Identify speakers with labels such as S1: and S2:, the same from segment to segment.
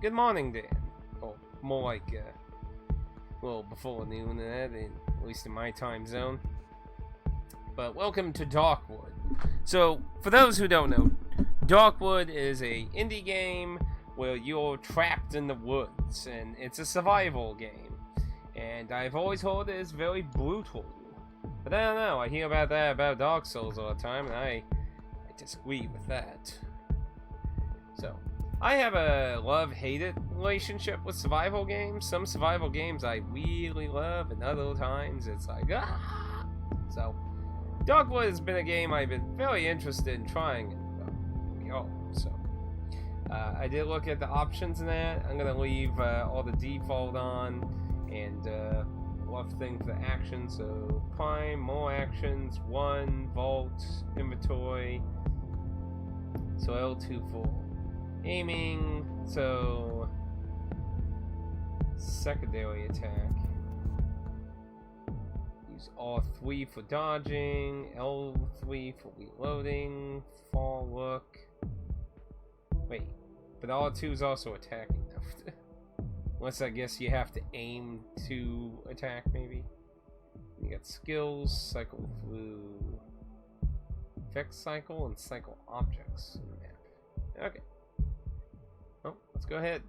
S1: good morning, Dan. Or more like, well, before noon, at least in my time zone. But welcome to Darkwood. So, for those who don't know, Darkwood is a indie game where you're trapped in the woods, and it's a survival game. And I've always heard it is very brutal. But I don't know, I hear about that about Dark Souls all the time, and I disagree with that. So, I have a love-hate-it relationship with survival games. Some survival games I really love, and other times it's like, ah! So, Darkwood has been a game I've been very interested in trying, and well, so. I did look at the options in that. I'm gonna leave all the default on, and left thing for the action. So prime, more actions, 1, vault, inventory. So L2 for aiming. So secondary attack. Use R3 for dodging, L3 for reloading, fall look. Wait, but R2 is also attacking now. Unless I guess you have to aim to attack, maybe. You got skills, cycle through, effect cycle, and cycle objects in the map. Okay. Oh, let's go ahead.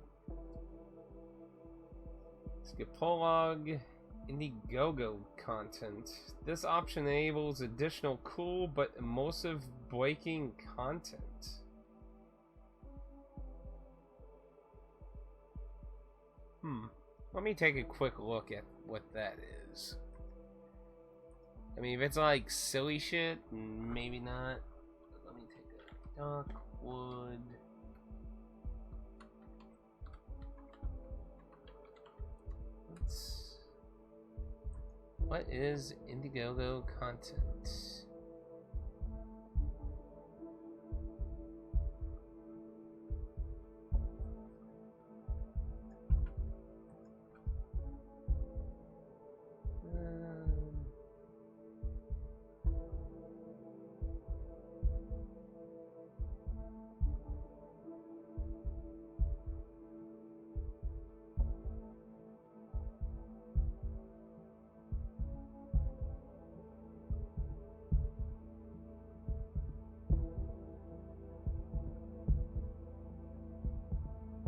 S1: Skip prologue, Indiegogo content. This option enables additional cool but immersive breaking content. Let me take a quick look at what that is. I mean, if it's like silly shit, maybe not. But let me take a Darkwood. What is Indiegogo content?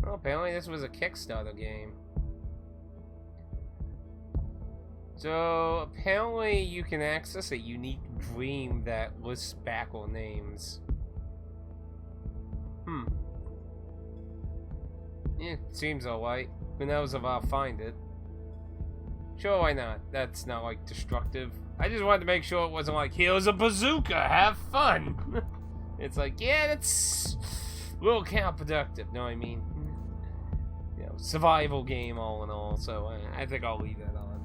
S1: Well, apparently this was a Kickstarter game. So, apparently you can access a unique dream that lists backer names. Yeah, seems alright. Who knows if I'll find it. Sure, why not? That's not, like, destructive. I just wanted to make sure it wasn't like, here's a bazooka, have fun! It's like, yeah, that's a little counterproductive, know what I mean? You know, survival game all in all, so I think I'll leave that on.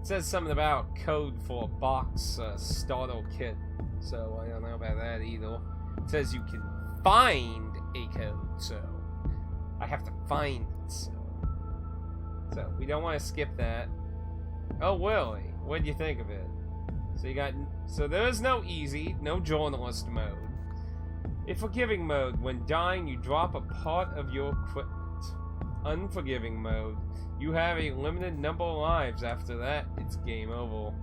S1: It says something about code for a box starter kit, so I don't know about that either. It says you can find a code, so I have to find it, so we don't want to skip that. Oh, really? What do you think of it? So there is no easy, no journalist mode. A forgiving mode. When dying, you drop a part of your equipment. Unforgiving mode. You have a limited number of lives. After that, it's game over.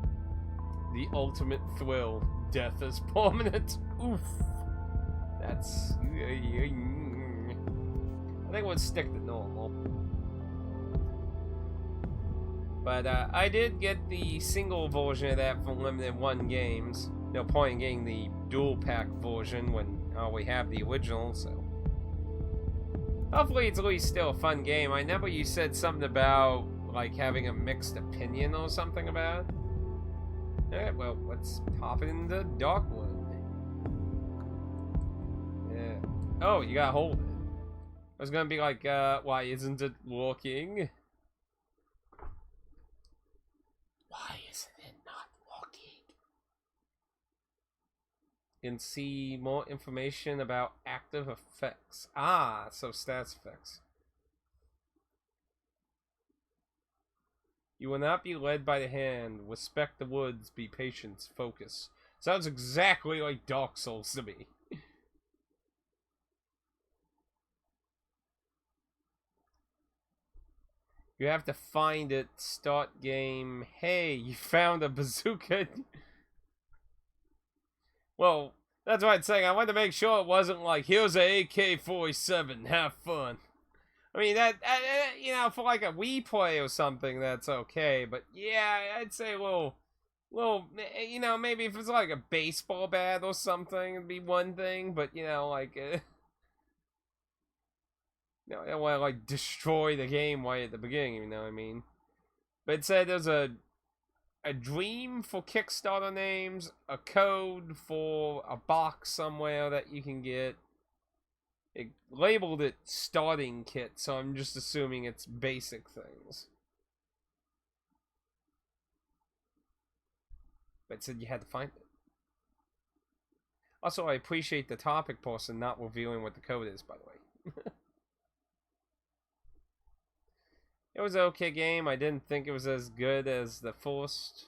S1: The ultimate thrill. Death is permanent. Oof. That's... I think we'll stick to normal. But I did get the single version of that from Limited One Games. No point in getting the dual pack version when we have the original, so hopefully it's at least still a fun game. I remember you said something about like having a mixed opinion or something about it. Alright, well, let's hop into Darkwood. Yeah. Oh, you gotta hold it. I was gonna be like, why isn't it working? Why isn't it not working? You can see more information about active effects. Ah, so stats effects. You will not be led by the hand. Respect the woods. Be patient. Focus. Sounds exactly like Dark Souls to me. You have to find it. Start game. Hey, you found a bazooka. Well, that's why I'm saying I wanted to make sure it wasn't like, here's a AK-47, have fun. I mean, that, you know, for like a Wii play or something, that's okay. But yeah, I'd say a little, you know, maybe if it's like a baseball bat or something, it'd be one thing. But, you know, like, you know, I don't want to, like, destroy the game right at the beginning, you know what I mean? But it said there's a dream for Kickstarter names, a code for a box somewhere that you can get. It labeled it starting kit, so I'm just assuming it's basic things. But it said you had to find it. Also, I appreciate the topic person not revealing what the code is, by the way. It was an okay game. I didn't think it was as good as the first.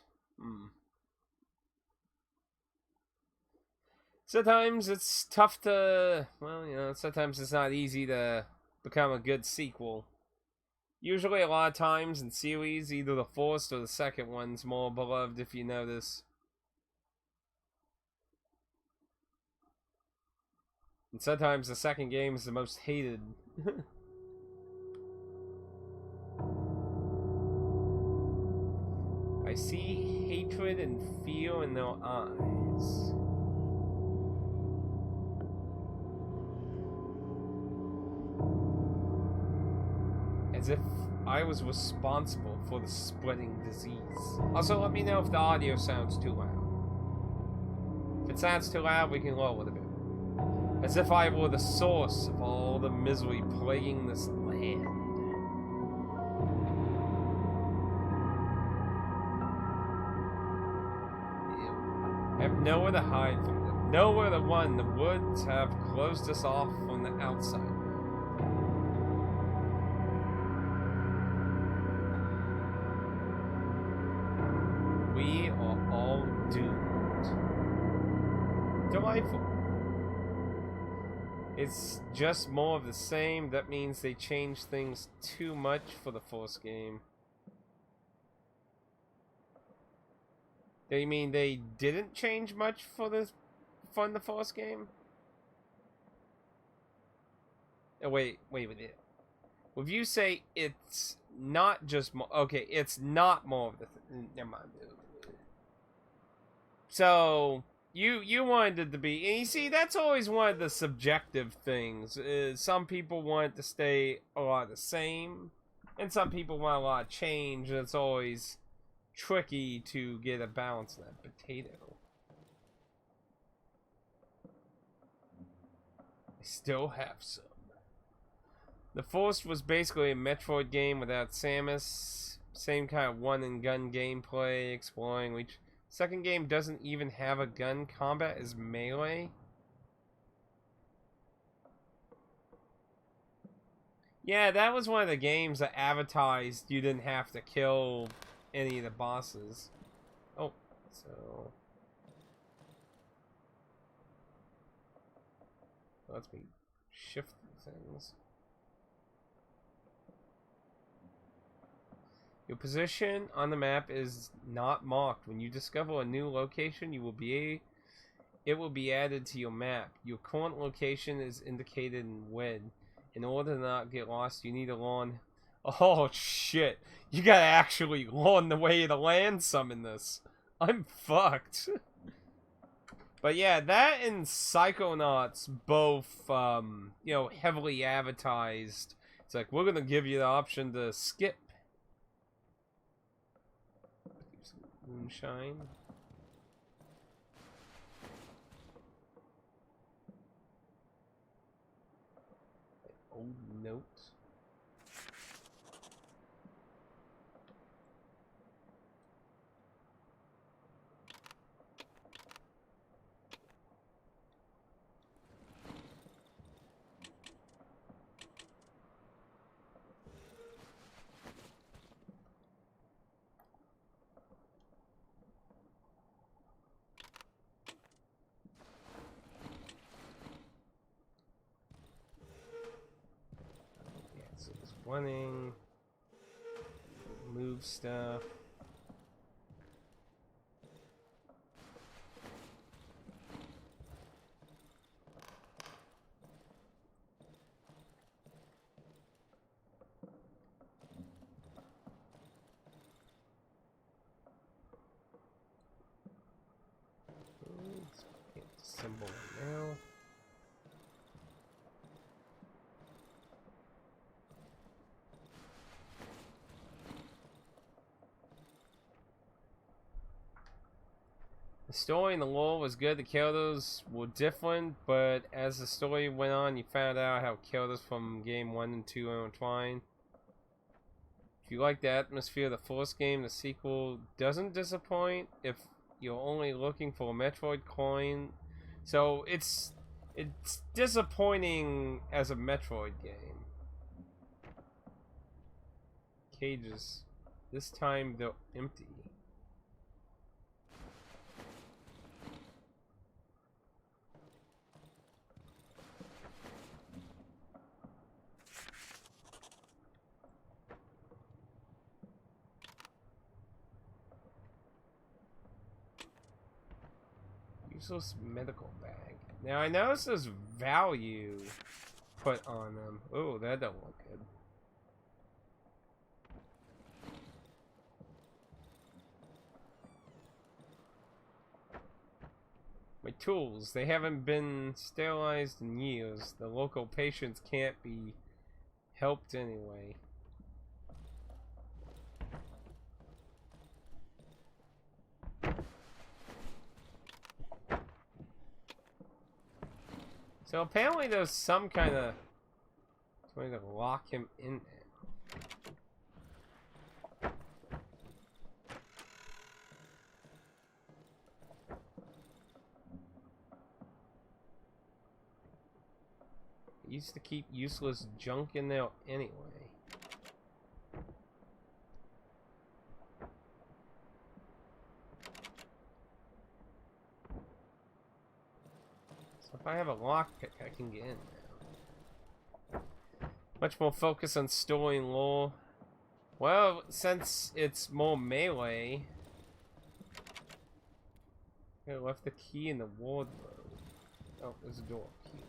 S1: Sometimes it's tough to, well, you know, sometimes it's not easy to become a good sequel. Usually a lot of times in series, either the first or the second one's more beloved, if you notice. And sometimes the second game is the most hated. I see hatred and fear in their eyes. As if I was responsible for the spreading disease. Also, let me know if the audio sounds too loud. If it sounds too loud, we can lower it a bit. As if I were the source of all the misery plaguing this land. I have nowhere to hide from them. Nowhere to run. The woods have closed us off from the outside. We are all doomed. Delightful. It's just more of the same. That means they changed things too much for the first game. They mean they didn't change much for the first game? Oh, wait. Well, if you say it's not just more, okay, it's not more of the never mind. So you wanted it to be, and you see, that's always one of the subjective things. Some people want it to stay a lot the same, and some people want a lot of change, and it's always tricky to get a balance in that potato. I still have some. The first was basically a Metroid game without Samus. Same kind of one-and-gun gameplay, exploring each. Second game doesn't even have a gun. Combat is melee. Yeah, that was one of the games that advertised you didn't have to kill any of the bosses. Oh, so let's me shift things. Your position on the map is not marked. When you discover a new location, it will be added to your map. Your current location is indicated in red. In order to not get lost, you need to learn. Oh shit! You gotta actually learn the way to land some in this. I'm fucked. But yeah, that and Psychonauts both, you know, heavily advertised. It's like, we're gonna give you the option to skip. Moonshine. Old note. Running. move stuff. Let's get the symbol now. The story and the lore was good. The characters were different, but as the story went on, you found out how characters from game 1 and 2 are entwined. If you like the atmosphere of the first game, the sequel doesn't disappoint if you're only looking for a Metroid coin. So it's disappointing as a Metroid game. Cages. This time they're empty. Useless medical bag. Now I noticed there's value put on them. Oh, that don't look good. My tools, they haven't been sterilized in years. The local patients can't be helped anyway. So apparently there's some kind of way to lock him in there. I used to keep useless junk in there anyway. If I have a lockpick, I can get in now. Much more focus on story and lore. Well, since it's more melee, I left the key in the wardrobe. Oh, there's a door key.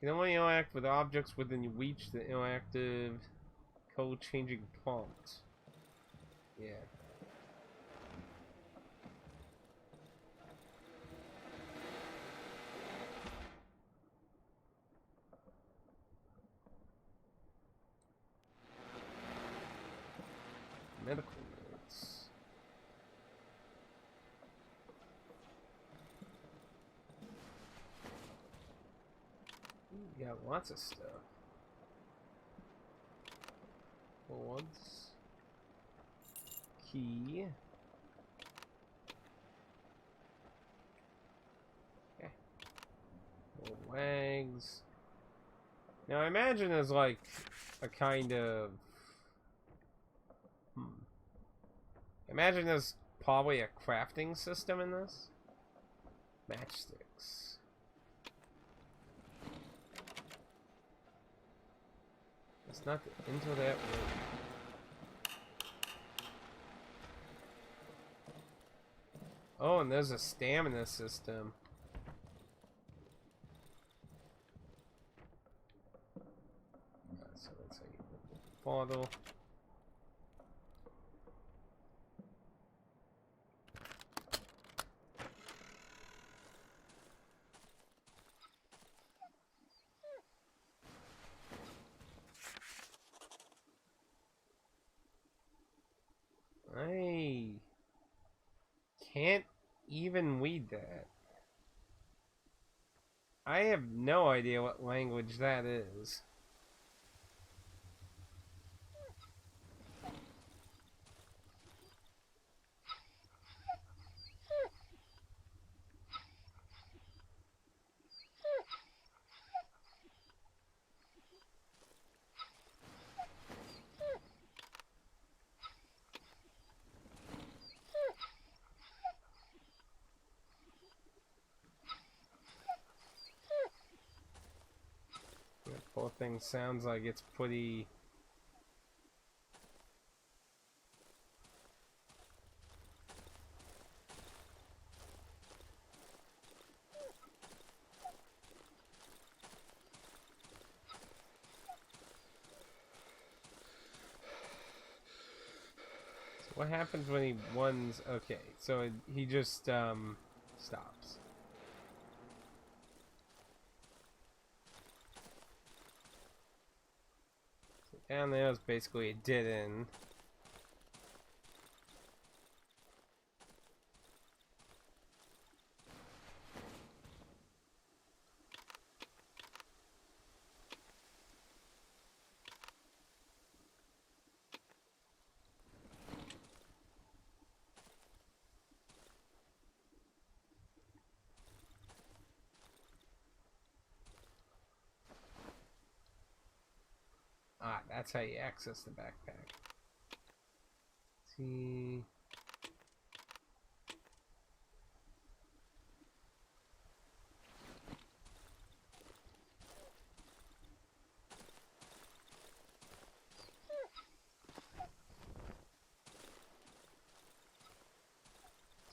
S1: You can only interact with objects within your reach. The interactive code-changing prompt. Yeah. Medical notes. You got lots of stuff. Boards. Key. Okay. More wags. Now I imagine there's like a kind of imagine there's probably a crafting system in this. Matchsticks. It's not into that room. Oh, and there's a stamina system. So that's how you put the bottle. I can't even read that. I have no idea what language that is. That poor thing sounds like it's pretty What happens when he runs? Okay, so he just stops. So down there is basically a dead end. Ah, that's how you access the backpack. See.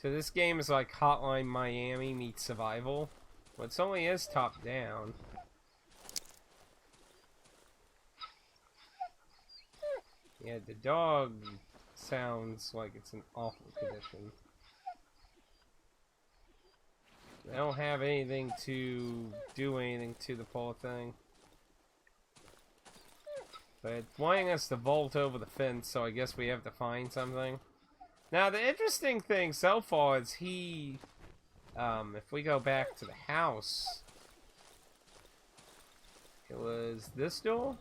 S1: So this game is like Hotline Miami meets Survival. But it only is top down. Yeah, the dog sounds like it's in awful condition. They don't have anything to do anything to the poor thing. But it's wanting us to vault over the fence, so I guess we have to find something. Now, the interesting thing so far is he... if we go back to the house... It was this door?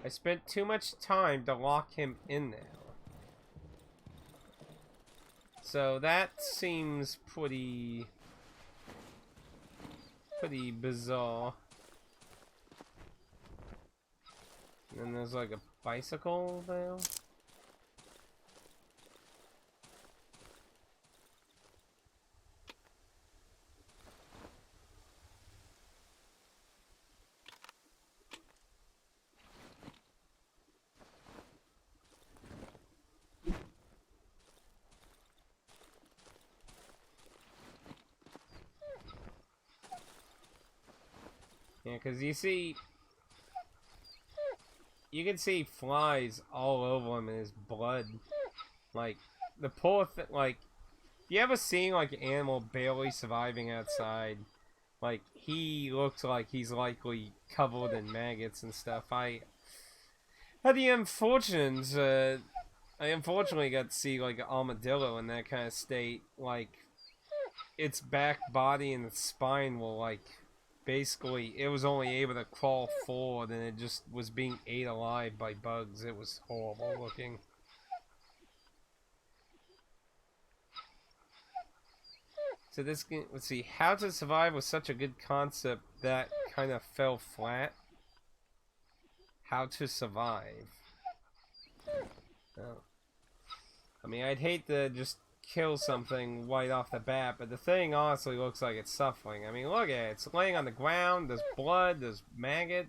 S1: I spent too much time to lock him in there. So that seems pretty bizarre. And then there's like a bicycle there. Yeah, because you can see flies all over him in his blood. Like, the poor thing, like, you ever seen, like, an animal barely surviving outside? Like, he looks like he's likely covered in maggots and stuff. I unfortunately got to see, like, an armadillo in that kind of state. Like, its back body and its spine were, like, basically, it was only able to crawl forward, and it just was being ate alive by bugs. It was horrible looking. So this game, let's see, How to Survive was such a good concept that kind of fell flat. How to Survive. Oh. I mean, I'd hate to just kill something right off the bat, but the thing honestly looks like it's suffering. I mean, look at it. It's laying on the ground. There's blood. There's maggot.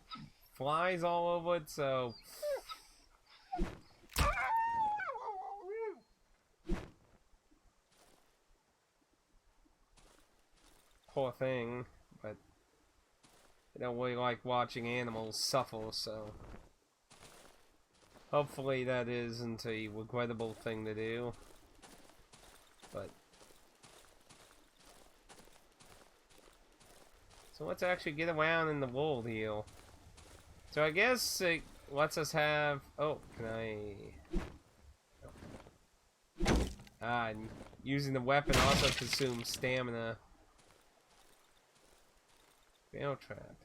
S1: Flies all over it, so... Poor thing, but I don't really like watching animals suffer, so... Hopefully that isn't a regrettable thing to do. But... So let's actually get around in the world here. So I guess it lets us have... Oh, can I... using the weapon also consumes stamina. Fail trap.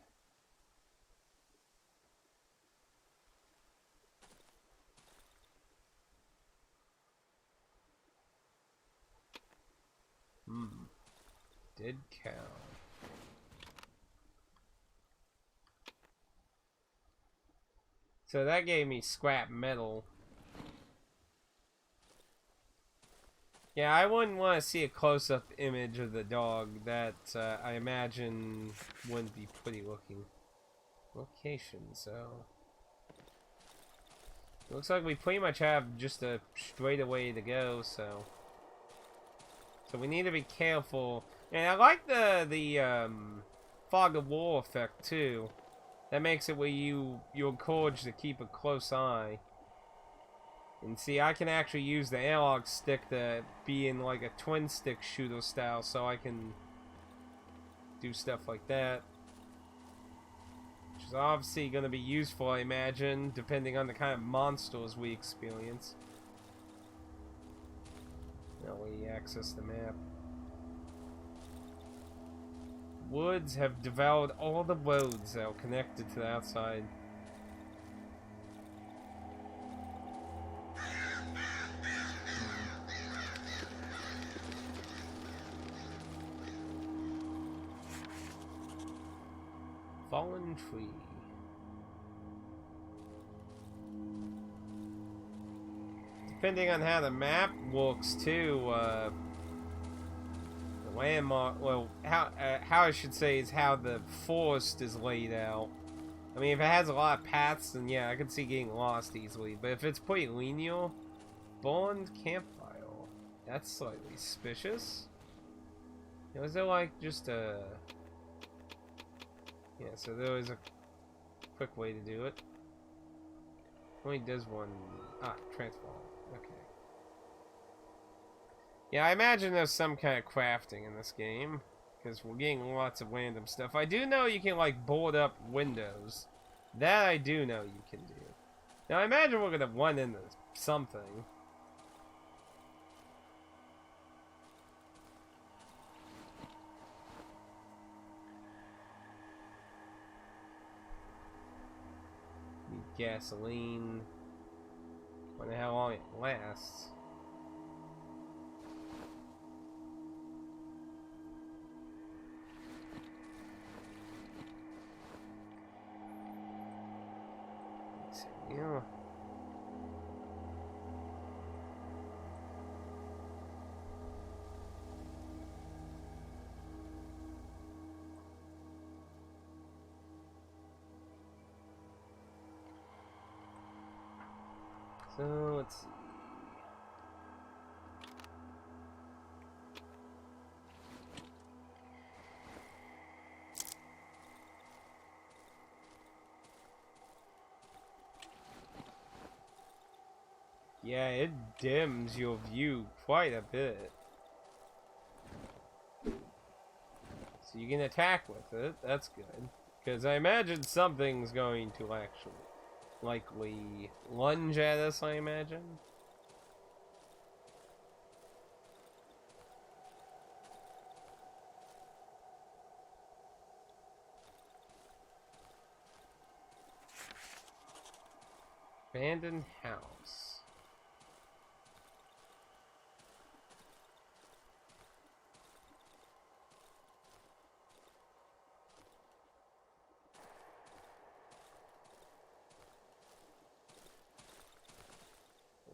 S1: Dead cow. So that gave me scrap metal. Yeah, I wouldn't want to see a close-up image of the dog. That, I imagine, wouldn't be pretty looking. Location, so... Looks like we pretty much have just a straight way to go, so... So we need to be careful. And I like the fog of war effect, too. That makes it where you're encouraged to keep a close eye. And see, I can actually use the analog stick to be in like a twin stick shooter style, so I can do stuff like that. Which is obviously going to be useful, I imagine, depending on the kind of monsters we experience. Now we access the map. Woods have devoured all the roads that are connected to the outside. Fallen tree. Depending on how the map works too, the landmark, well, how I should say is how the forest is laid out. I mean, if it has a lot of paths, then yeah, I could see getting lost easily. But if it's pretty linear, burned campfire, that's slightly suspicious. You know, is there like just a... Yeah, so there is a quick way to do it. Only does one... Ah, transform. Okay. Yeah, I imagine there's some kind of crafting in this game, because we're getting lots of random stuff. I do know you can, like, board up windows. That I do know you can do. Now, I imagine we're gonna run into something. Gasoline. Wonder how long it lasts. Yeah. So, let's see. Yeah, it dims your view quite a bit. So you can attack with it, that's good. Because I imagine something's going to actually likely lunge at us, I imagine. Abandoned house.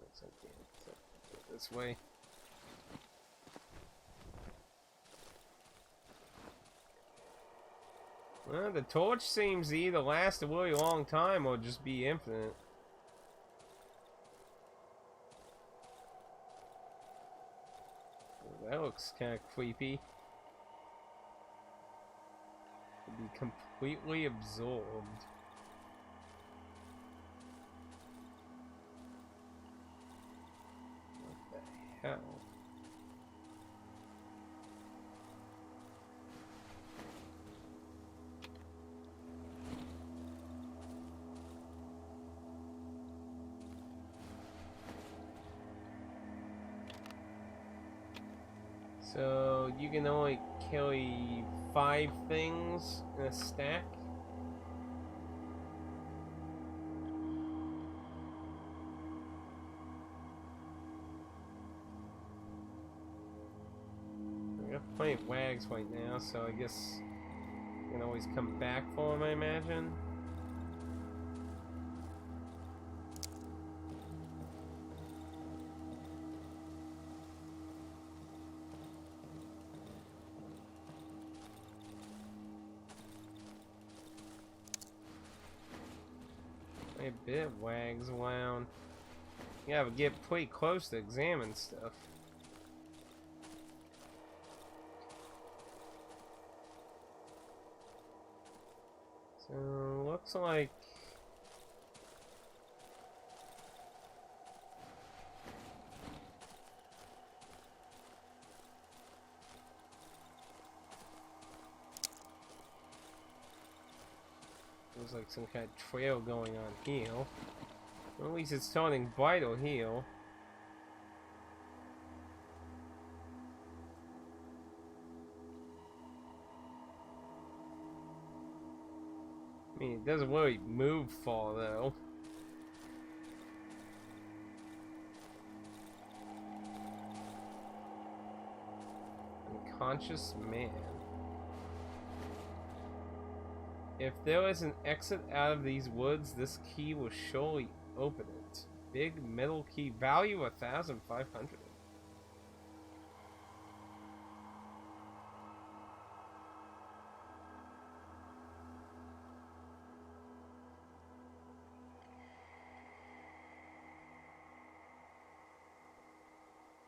S1: Looks like this way. Well, the torch seems to either last a really long time or just be infinite. That looks kind of creepy. To be completely absorbed. What the hell? So you can only carry 5 things in a stack. I got plenty of wags right now, so I guess I can always come back for them, I imagine. A bit of wags around. You gotta get pretty close to examine stuff. So looks like There's like some kind of trail going on here. Well, at least it's turning brighter here. I mean, it doesn't really move far though. Unconscious man. If there is an exit out of these woods, this key will surely open it. Big metal key, value 1,500.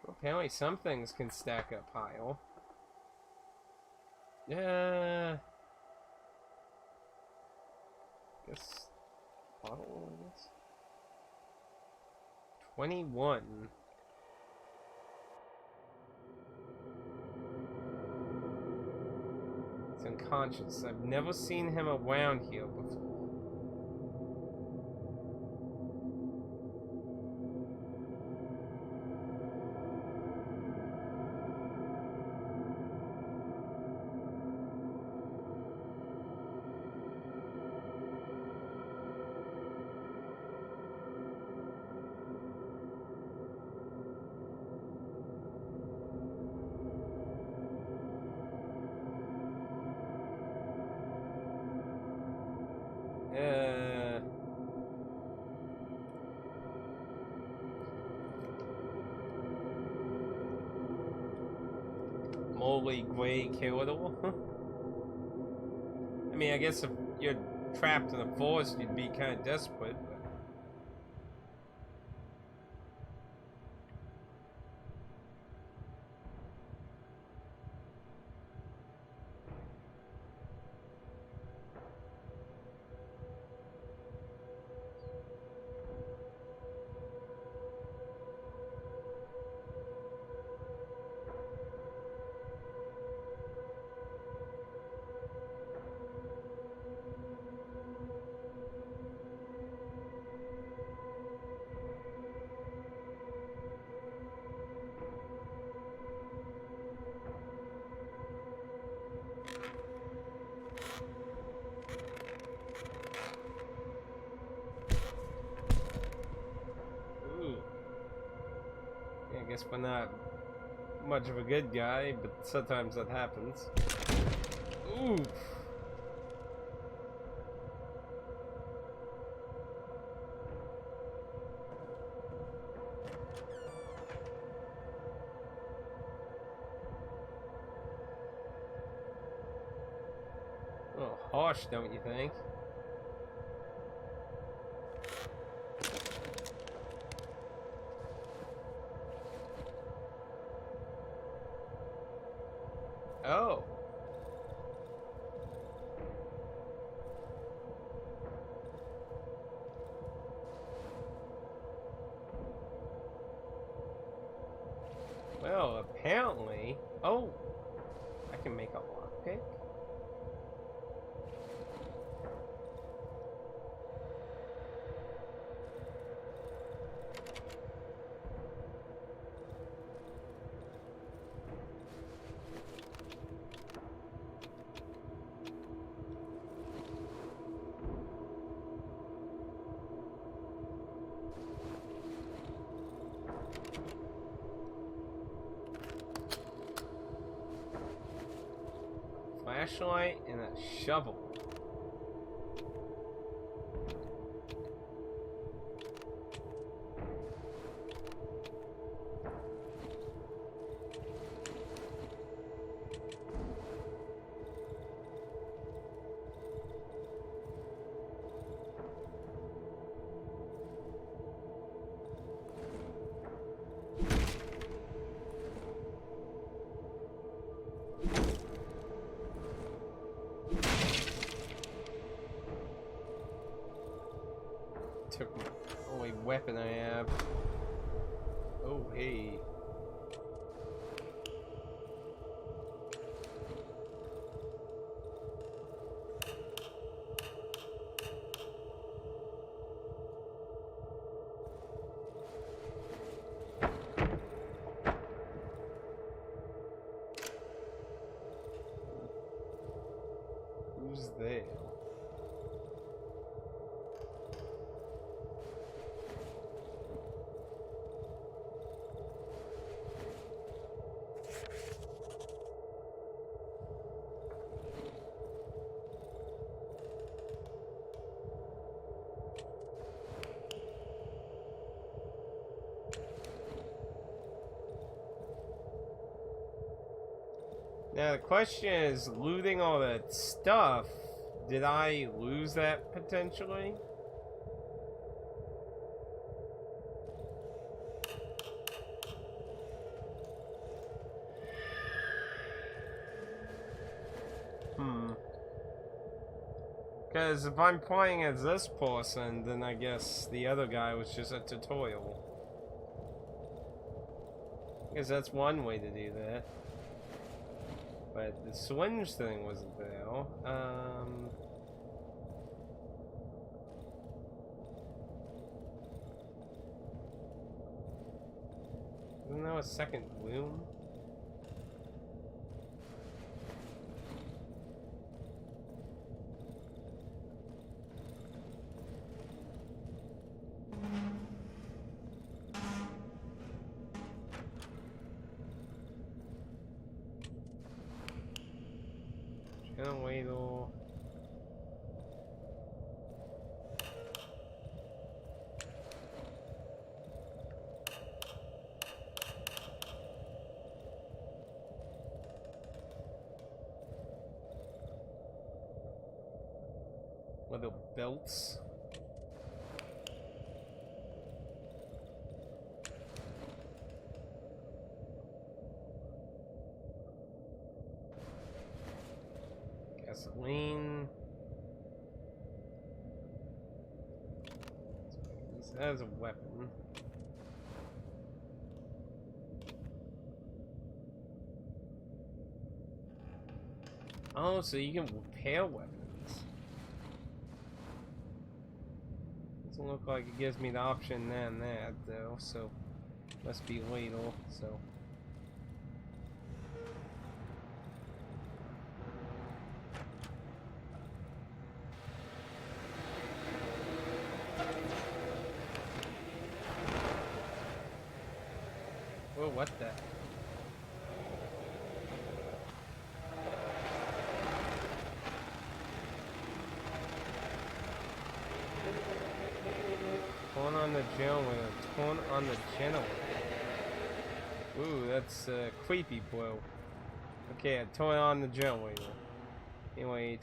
S1: Well, apparently some things can stack up higher. Yeah. Guess bottle, I guess. 21. He's unconscious. I've never seen him around here before. Moldy gray corridor. I mean, I guess if you're trapped in a forest, you'd be kind of desperate. But... I guess we're not much of a good guy, but sometimes that happens. Oof. A little harsh, don't you think? Oh. Well, apparently... Oh! I can make a lockpick? Flashlight and a shovel. Took the only weapon I have. Oh, hey. Who's there? Now the question is, looting all that stuff, did I lose that potentially? Because if I'm playing as this person, then I guess the other guy was just a tutorial. Because that's one way to do that. But the syringe thing wasn't there. Isn't there a second room? Little belts. Gasoline. Use that as a weapon. Oh, so you can repair weapons. Doesn't look like it gives me the option than that though, so must be lethal, so. Whoa, what the? Turn on the generator. Turn on the generator. Ooh, that's creepy, bro. Okay, turn on the generator. Anyway.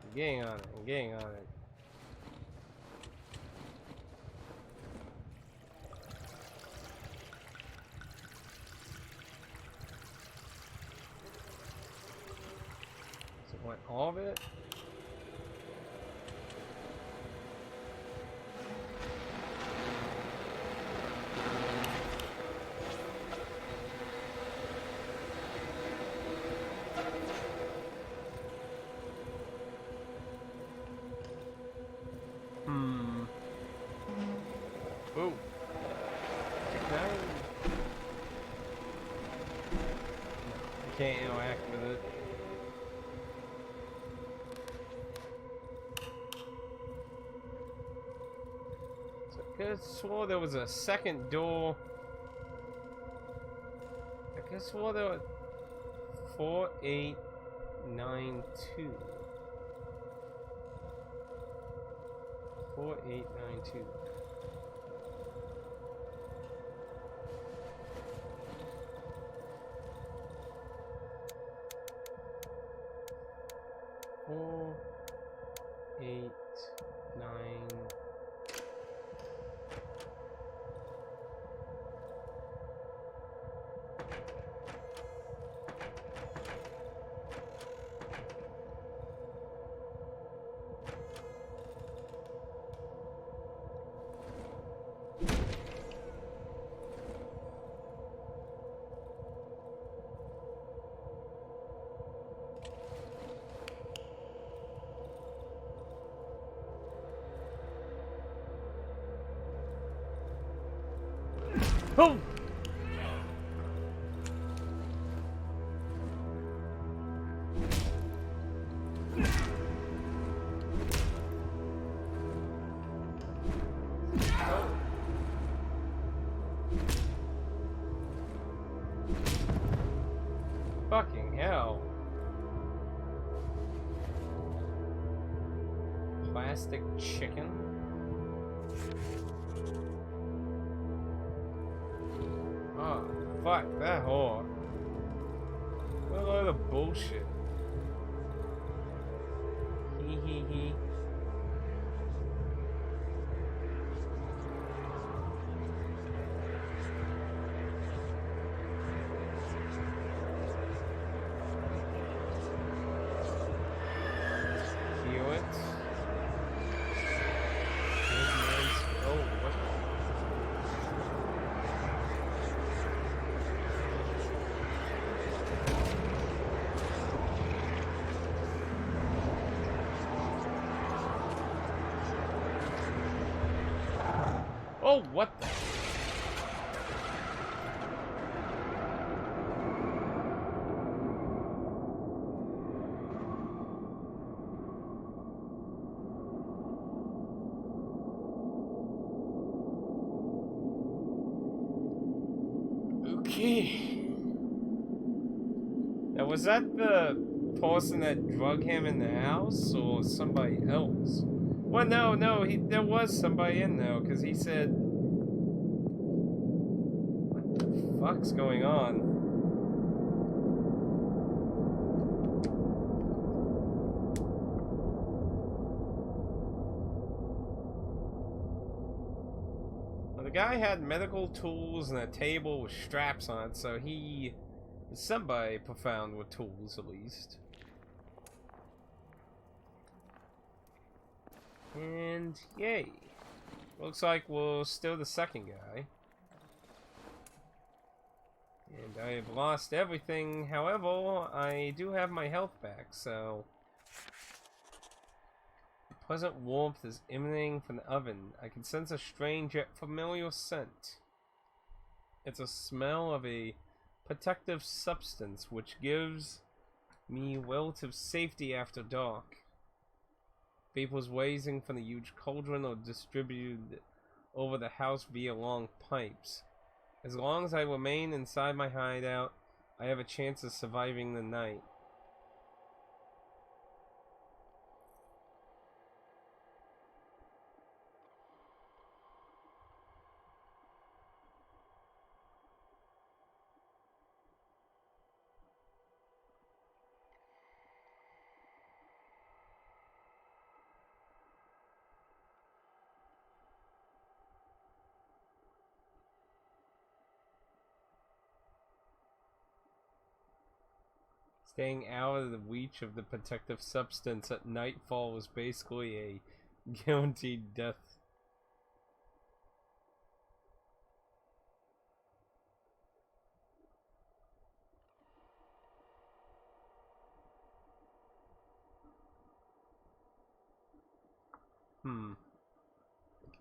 S1: I'm getting on it. I'm getting on it. Want all of it? Ooh. I can't interact with it. I could have swore there was a second door. I could have swore there was 4892. 4892. Four, 8, 9. Oh! Fucking hell. Plastic chicken? Oh, fuck that whore. What a load of bullshit. Hee hee hee. Heal it. Oh, what? Oh, what the? Okay. Now, was that the person that drug him in the house, or somebody else? Well, no, there was somebody in there, because he said... What the fuck's going on? Well, the guy had medical tools and a table with straps on it, so he... somebody profound with tools, at least. And yay. Looks like we're still the second guy. And I have lost everything. However, I do have my health back, so... The pleasant warmth is emanating from the oven. I can sense a strange yet familiar scent. It's a smell of a protective substance which gives me relative safety after dark. Vapors rising from the huge cauldron are distributed over the house via long pipes. As long as I remain inside my hideout, I have a chance of surviving the night. Staying out of the reach of the protective substance at nightfall was basically a guaranteed death.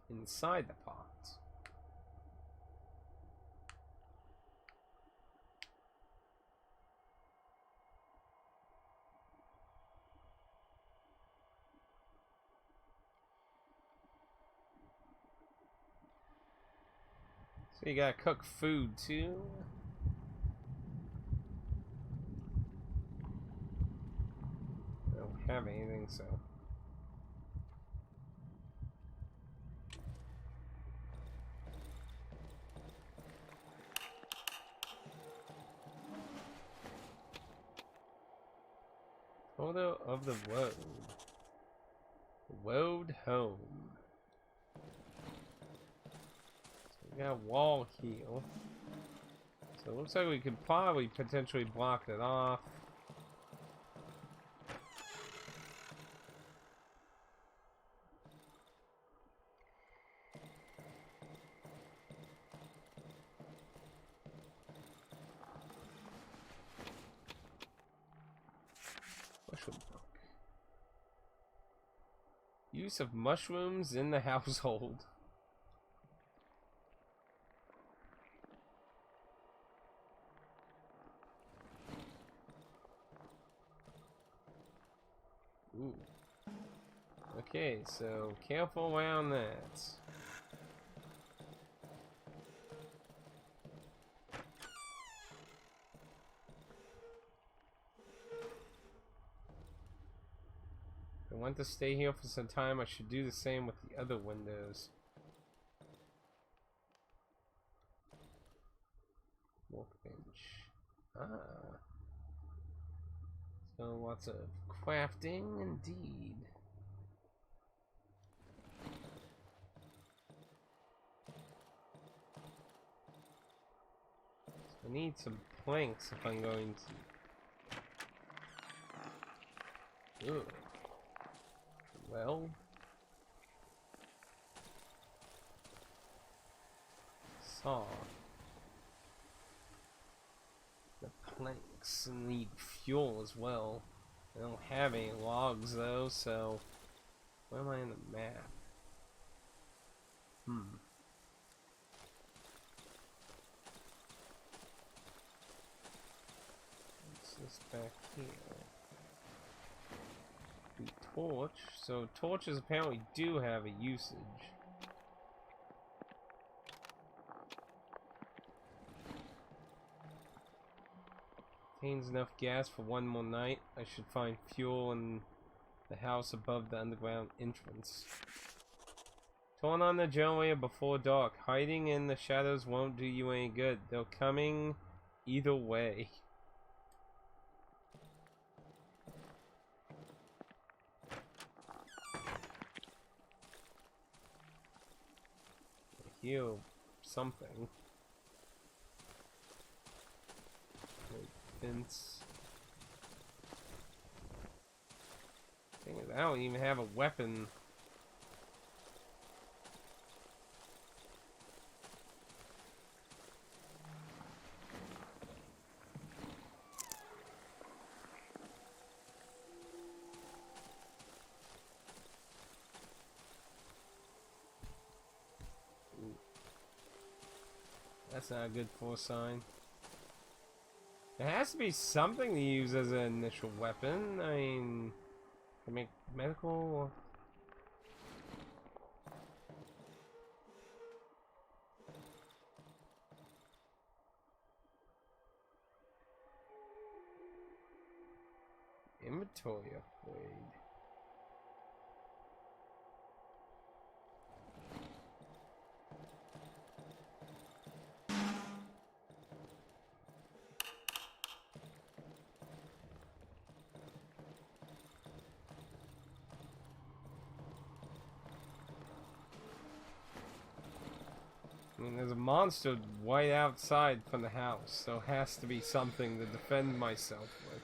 S1: Inside the pot. So you gotta cook food too? I don't have anything, so... Photo of the road. Road home. So we got a wall here. So it looks like we could probably potentially block it off. Use of mushrooms in the household. Ooh. Okay, so careful around that. I want to stay here for some time. I should do the same with the other windows. Workbench. Ah. So lots of crafting indeed. I need some planks if I'm going to. Ugh. Well. Saw. The planks need fuel as well. I don't have any logs though, so where am I in the map? What's this back here? The torch. So torches apparently do have a usage. Contains enough gas for one more night. I should find fuel in the house above the underground entrance. Turn on the generator before dark. Hiding in the shadows won't do you any good. They're coming either way. I hear something. Fence. Thing is, I don't even have a weapon. That's not a good sign. There has to be something to use as an initial weapon. I mean, to make medical. Inventory upgrade. I mean, there's a monster right outside from the house, so it has to be something to defend myself with.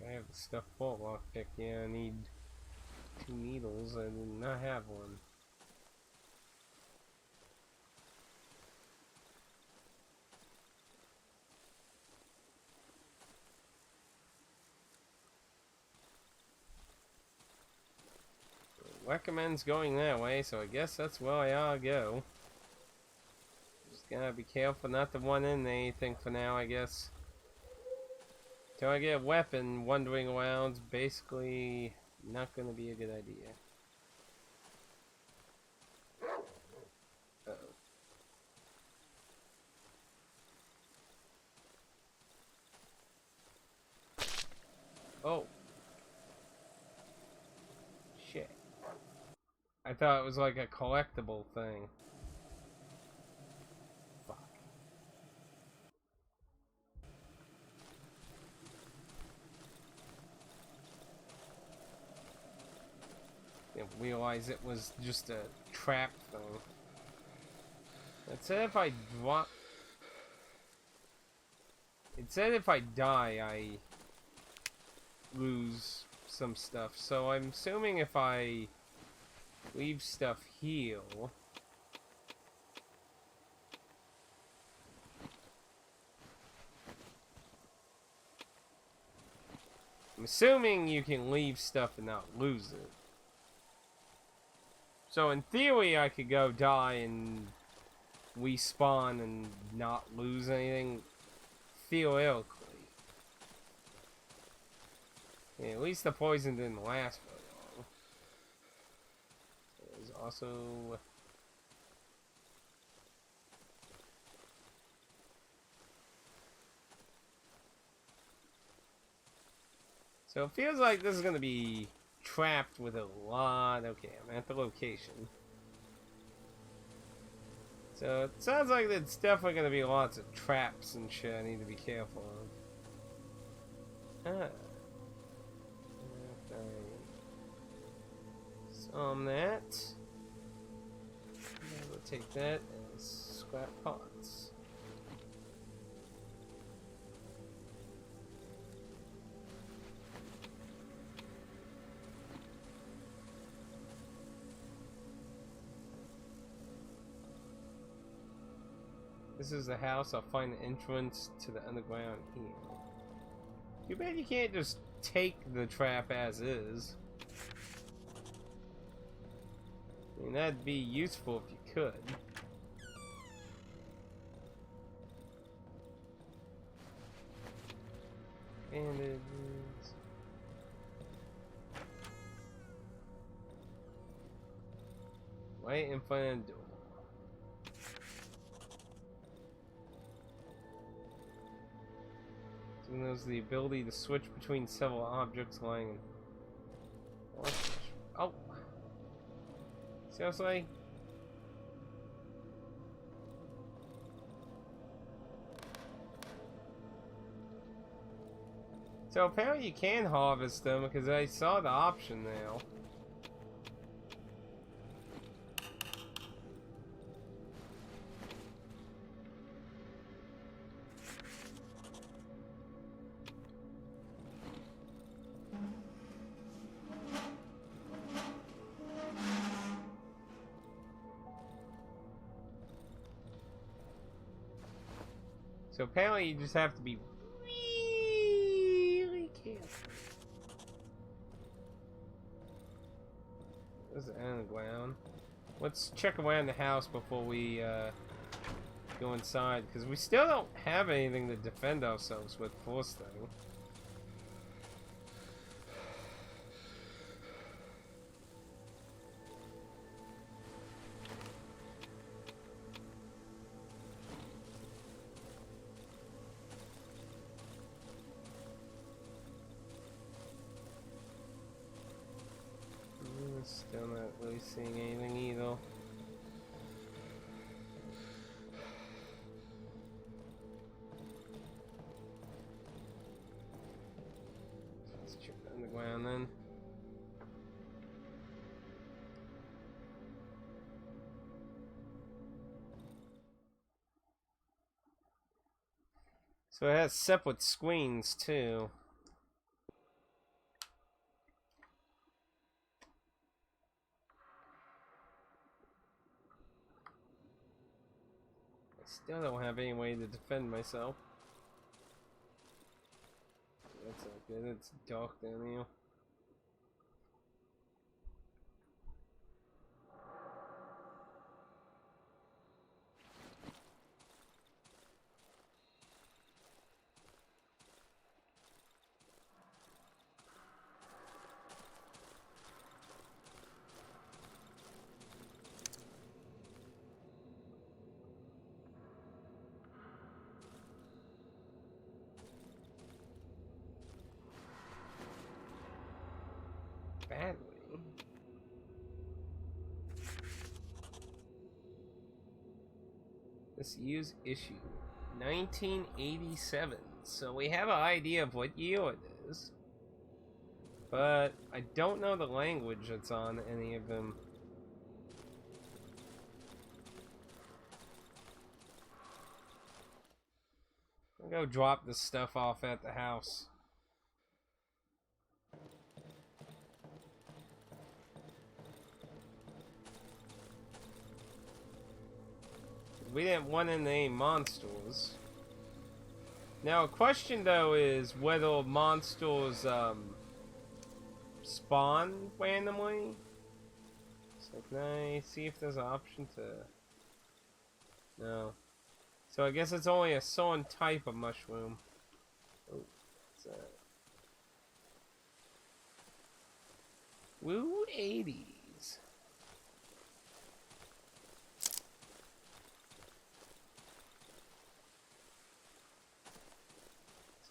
S1: I have the stuff for lockpick. Yeah, I need 2 needles. I do not have one. Recommends going that way, so I guess that's where I ought to go. Just gotta be careful not to run into anything for now, I guess. Till I get a weapon, wandering around's basically not gonna be a good idea. Uh-oh. Oh. Shit. I thought it was like a collectible thing. Fuck. Didn't realize it was just a trap thing. It said if I drop... It said if I die, I lose some stuff. So I'm assuming if I leave stuff here... I'm assuming you can leave stuff and not lose it. So in theory, I could go die and respawn and not lose anything. Theoretically. Yeah, at least the poison didn't last very long. There's also... So it feels like this is going to be trapped with a lot... Okay, I'm at the location. So it sounds like it's definitely going to be lots of traps and shit I need to be careful of. Ah. That. We'll take that as scrap parts. This is the house. I'll find the entrance to the underground here. Too bad you can't just take the trap as is. I mean, that'd be useful if you could. Bandages. Right in front of the door. And there's the ability to switch between several objects lying in... Oh! Seriously? So apparently you can harvest them because I saw the option now. So apparently you just have to be really careful. This is underground. Let's check around the house before we go inside, because we still don't have anything to defend ourselves with force thing. Still not really seeing anything either. Let's check the underground then. So it has separate screens too. Still don't have any way to defend myself. That's not good. It's dark down here. Battery. This year's issue, 1987. So we have an idea of what year it is, but I don't know the language that's on any of them. I'll go drop this stuff off at the house. We didn't want any monsters. Now, a question though is whether monsters spawn randomly. So can I see if there's an option to? No. So I guess it's only a certain type of mushroom. Oh, what's that? Woo 80s.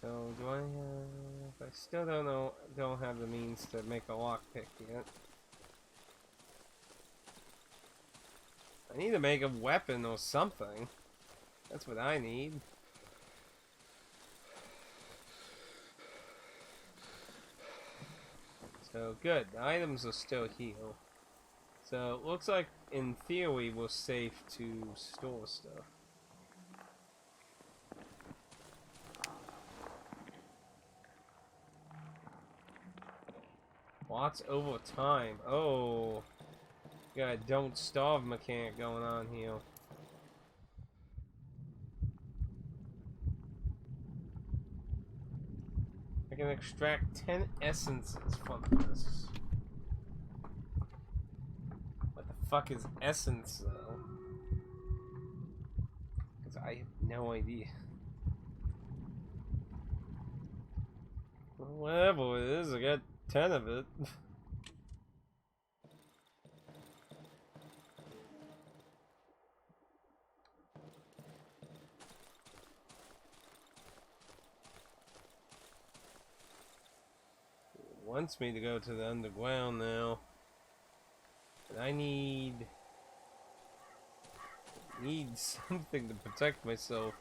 S1: So do I have? I still don't have the means to make a lockpick yet. I need to make a weapon or something. That's what I need. So good, the items are still here. So it looks like in theory we're safe to store stuff. Lots over time. Oh, got a don't starve mechanic going on here. I can extract 10 essences from this. What the fuck is essence though? Because I have no idea. Whatever it is, I got 10 of it. It wants me to go to the underground now. But I need something to protect myself.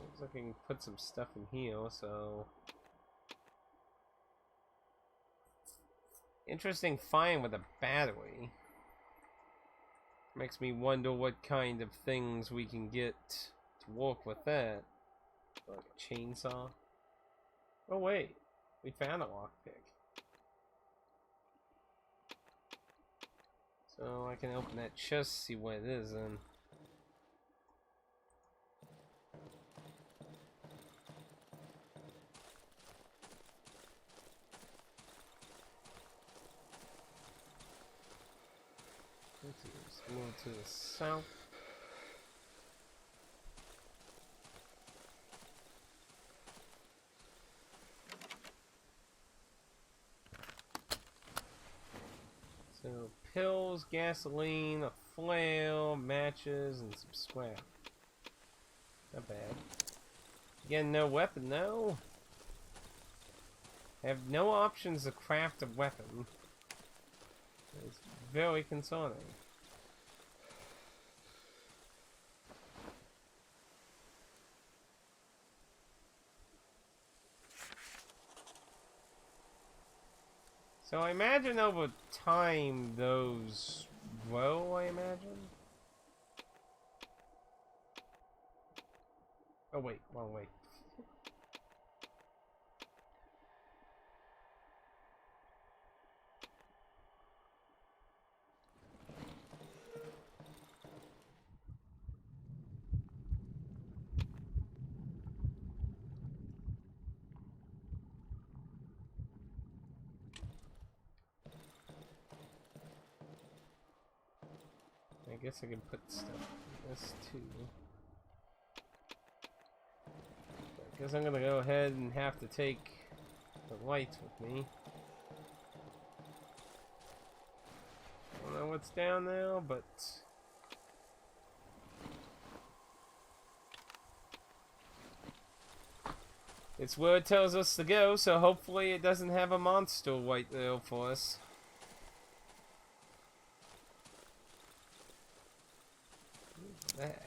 S1: Looks like I can put some stuff in here, so... Interesting find with a battery. Makes me wonder what kind of things we can get to work with that. Like a chainsaw. Oh wait, we found a lockpick. So I can open that chest, see what it is then. Let's move to the south. So, pills, gasoline, a flail, matches, and some scrap. Not bad. Again, no weapon, no. I have no options to craft a weapon. It's very concerning. So I imagine over time those grow, I imagine? Oh wait, wrong way. I guess I can put stuff in this too. I guess I'm gonna go ahead and have to take the lights with me. I don't know what's down there, but it's where it tells us to go, so hopefully it doesn't have a monster right there for us. That.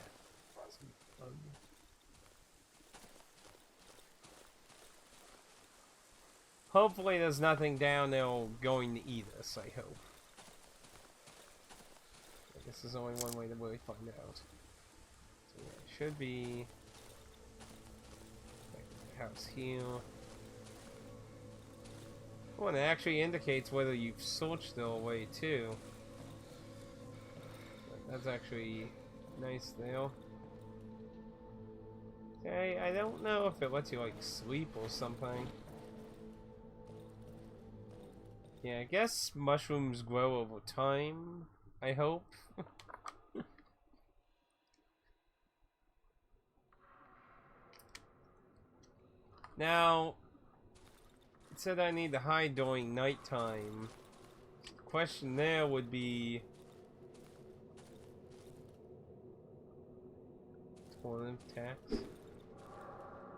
S1: Hopefully there's nothing down there going to eat us, I hope. I guess there's only one way to really find out. So yeah, it should be... like the house here. Oh, and it actually indicates whether you've searched the way too. That's actually Nice deal. Okay, I don't know if it lets you, like, sleep or something. Yeah, I guess mushrooms grow over time, I hope. Now, it said I need to hide during nighttime. The question there would be... Torn attacks?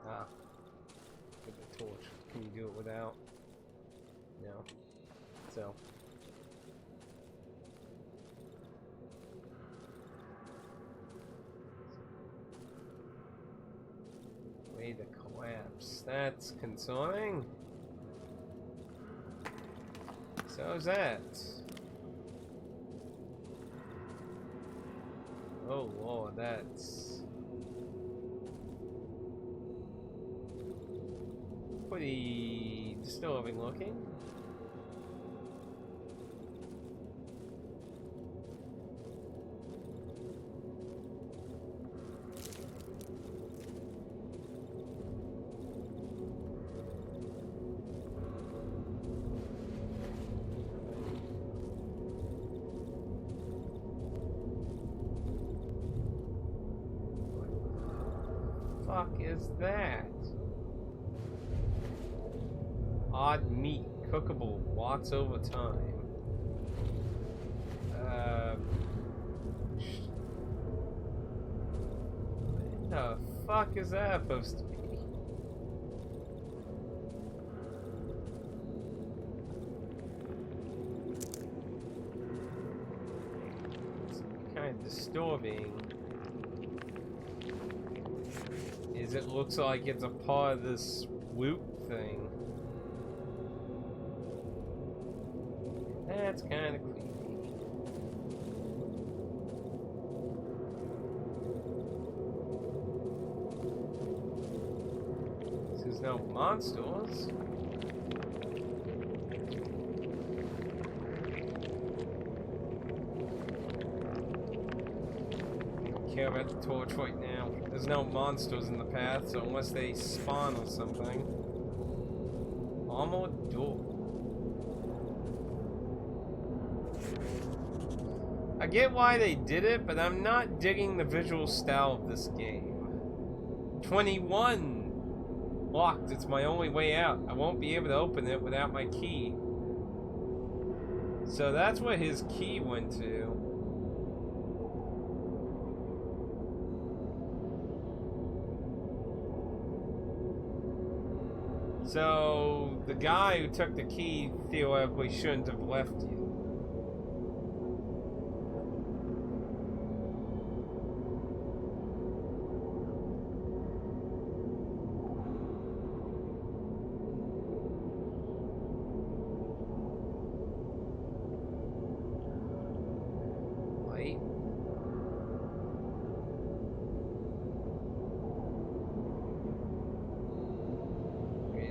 S1: Ah. Get the torch. Can you do it without? No. So. Way to collapse. That's concerning. So is that. Oh lord, that's pretty disturbing looking. Fuck is that? Odd meat, cookable, lots over time. What the fuck is that supposed to be? It's kind of disturbing. Is it looks like it's a part of this loop thing. That's kind of creepy. There's no monsters. Don't care about the torch right now. There's no monsters in the path, so unless they spawn or something. Armored door. I get why they did it, but I'm not digging the visual style of this game. 21! Locked, it's my only way out. I won't be able to open it without my key. So that's where his key went to. So the guy who took the key theoretically shouldn't have left you.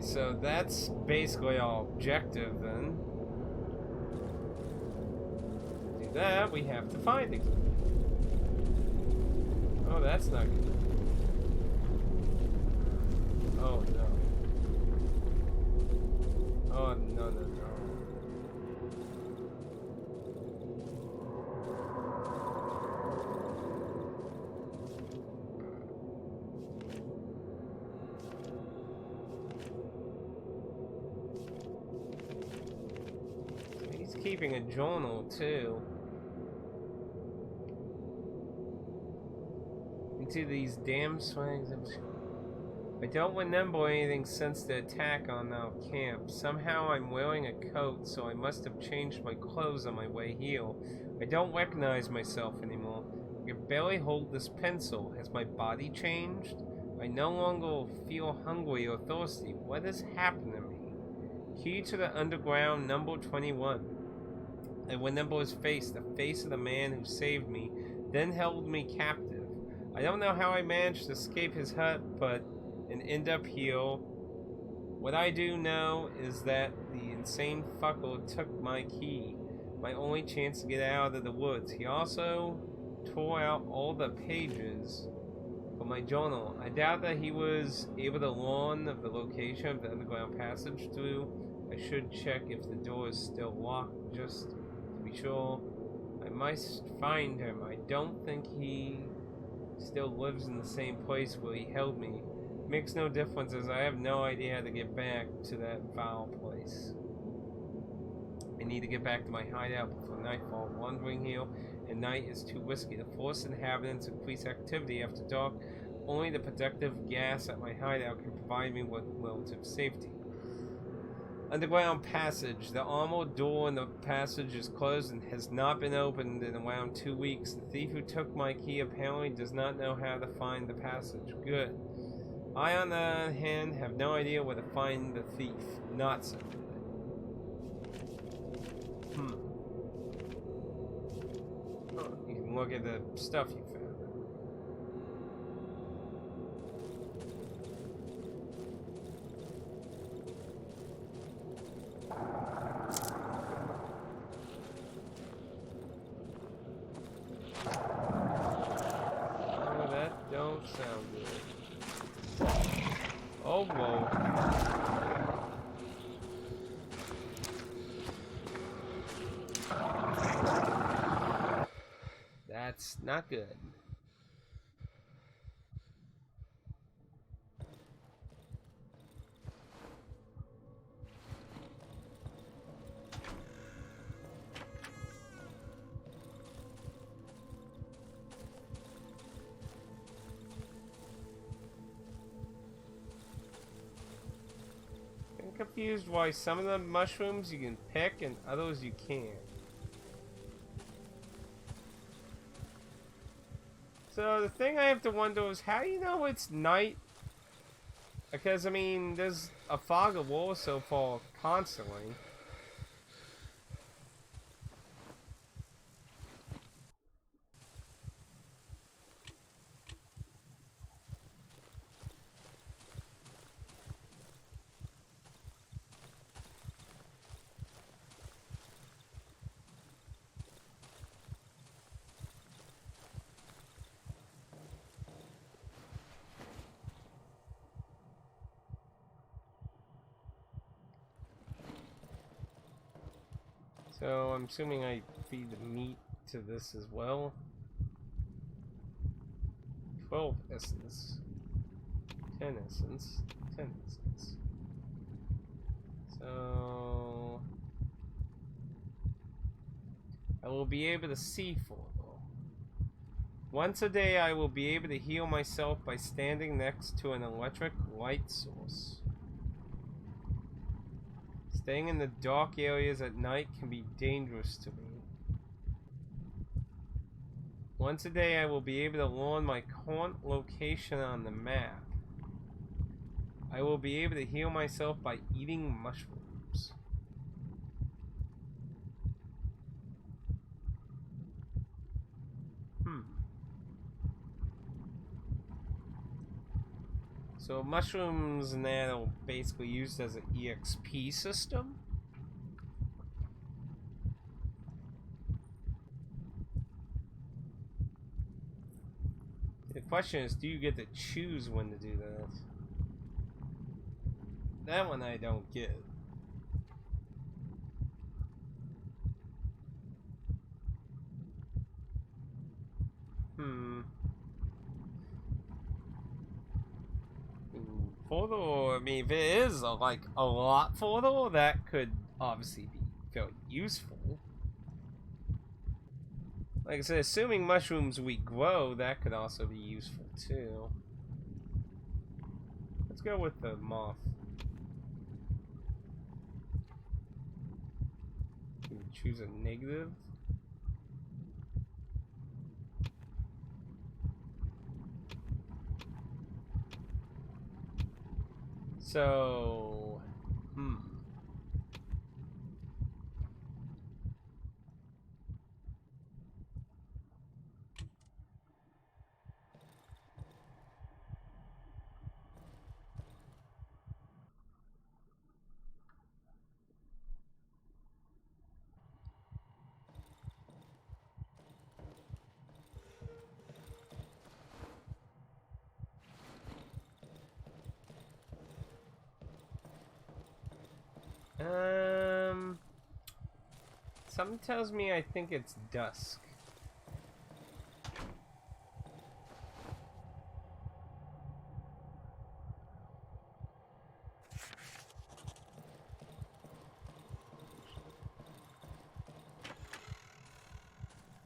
S1: So that's basically our objective then. To do that, we have to find it. Oh, that's not good. Oh no. Oh no, no, no. Keeping a journal too. Into these damn swings. I don't remember anything since the attack on our camp. Somehow I'm wearing a coat, so I must have changed my clothes on my way here. I don't recognize myself anymore. I can barely hold this pencil. Has my body changed? I no longer feel hungry or thirsty. What has happened to me? Key to the underground, number 21. I remember his face, the face of the man who saved me, then held me captive. I don't know how I managed to escape his hut, and end up here. What I do know is that the insane fucker took my key, my only chance to get out of the woods. He also tore out all the pages of my journal. I doubt that he was able to learn of the location of the underground passage through. I should check if the door is still locked, just to be sure. I must find him. I don't think he still lives in the same place where he held me. Makes no difference, as I have no idea how to get back to that foul place. I need to get back to my hideout before nightfall. Wandering here at night is too risky. The forest inhabitants increase activity after dark. Only the protective gas at my hideout can provide me with relative safety. Underground passage. The armored door in the passage is closed and has not been opened in around 2 weeks. The thief who took my key apparently does not know how to find the passage. Good. I, on the other hand, have no idea where to find the thief. Not so good. Oh, you can look at the stuff you found. Oh, that don't sound good. Oh, whoa. That's not good. I'm confused why some of the mushrooms you can pick and others you can't. So the thing I have to wonder is, how do you know it's night? Because, I mean, there's a fog of war so far constantly. So I'm assuming I feed the meat to this as well. 12 essence. 10 essence. 10 essence. So I will be able to see for it. Once a day I will be able to heal myself by standing next to an electric light source. Staying in the dark areas at night can be dangerous to me. Once a day I will be able to learn my current location on the map. I will be able to heal myself by eating mushrooms. So mushrooms and that are basically used as an EXP system. The question is, do you get to choose when to do that? That one I don't get. Further, I mean, if it is like a lot further, that could obviously be very useful. Like I said, assuming mushrooms we grow, that could also be useful too. Let's go with the moth. Can we choose a negative? So, Something tells me I think it's dusk.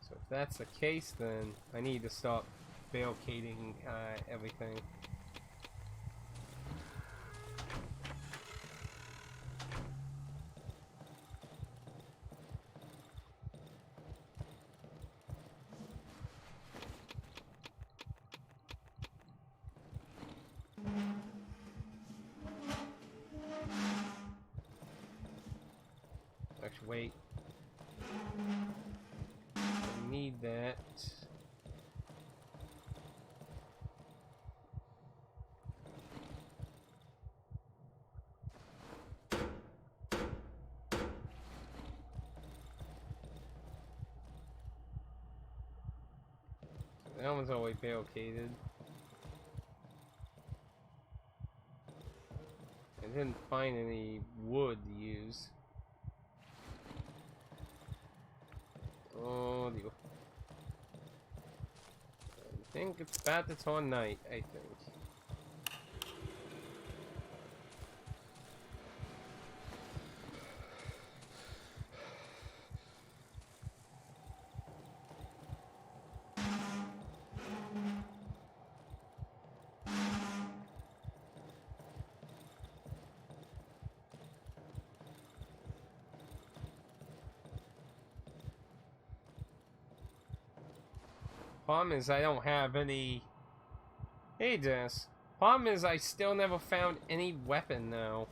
S1: So if that's the case, then I need to stop barricading everything. Actually, wait. I need that. That one's always barricaded. I didn't find any wood to use. Oh, I think it's about to turn night, I think. Problem is I don't have any... Hey, Dennis. Problem is I still never found any weapon, though.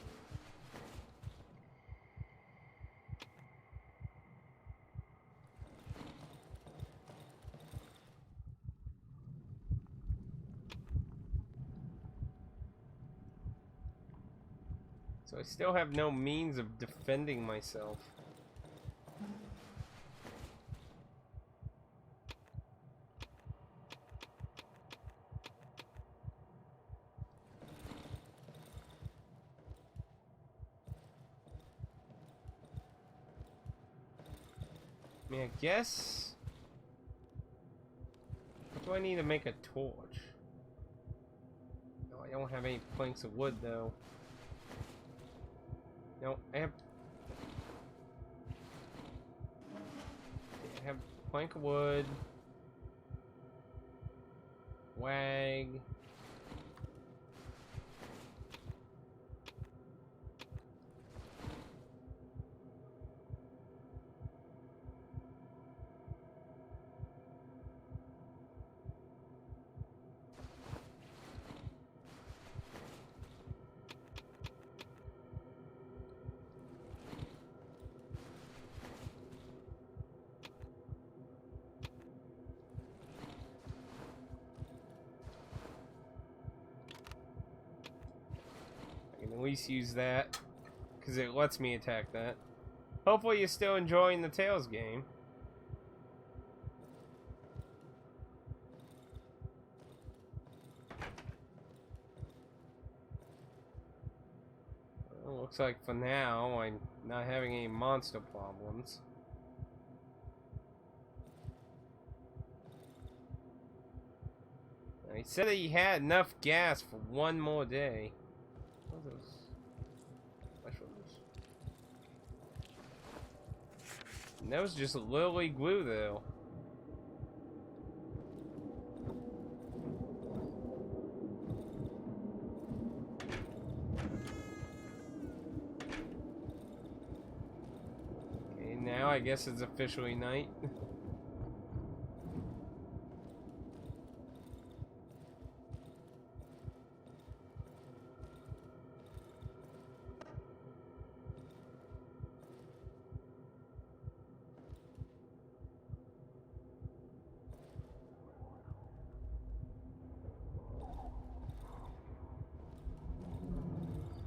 S1: So I still have no means of defending myself. I mean, I guess... What do I need to make a torch? No, I don't have any planks of wood, though. No, I have plank of wood. Wag. At least use that, because it lets me attack that. Hopefully you're still enjoying the Tales game. Well, looks like for now I'm not having any monster problems. He said that he had enough gas for one more day. What are those mushrooms? And that was just literally glue, though. Okay, now I guess it's officially night.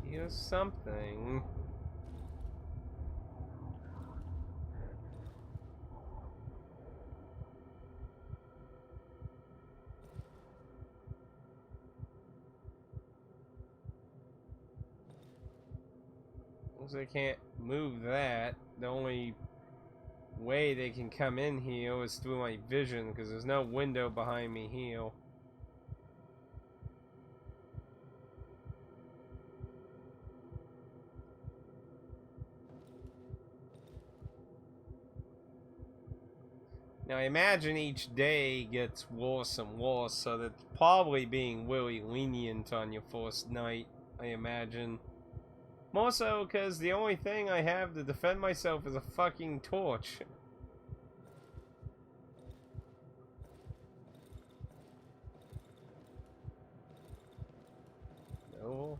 S1: Here's something. Looks like I can't move that. The only way they can come in here is through my vision, because there's no window behind me here. Now I imagine each day gets worse and worse, so that's probably being really lenient on your first night, I imagine. More so because the only thing I have to defend myself is a fucking torch. No.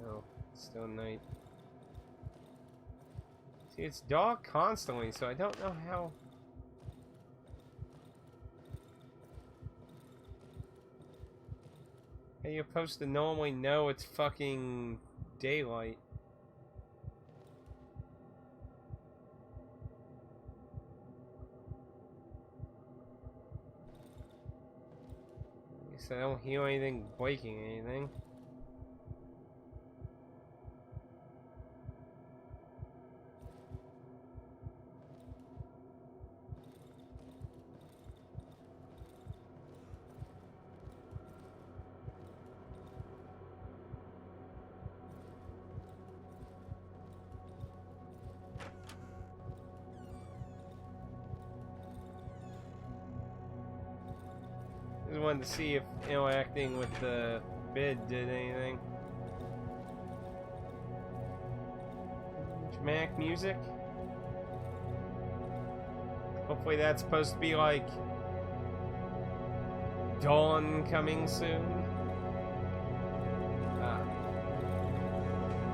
S1: No, it's still night. See, it's dark constantly, so I don't know how... Hey, you're supposed to normally know it's fucking daylight. I guess I don't hear anything breaking anything. Just wanted to see if interacting with the bid did anything. Mac music? Hopefully that's supposed to be like dawn coming soon.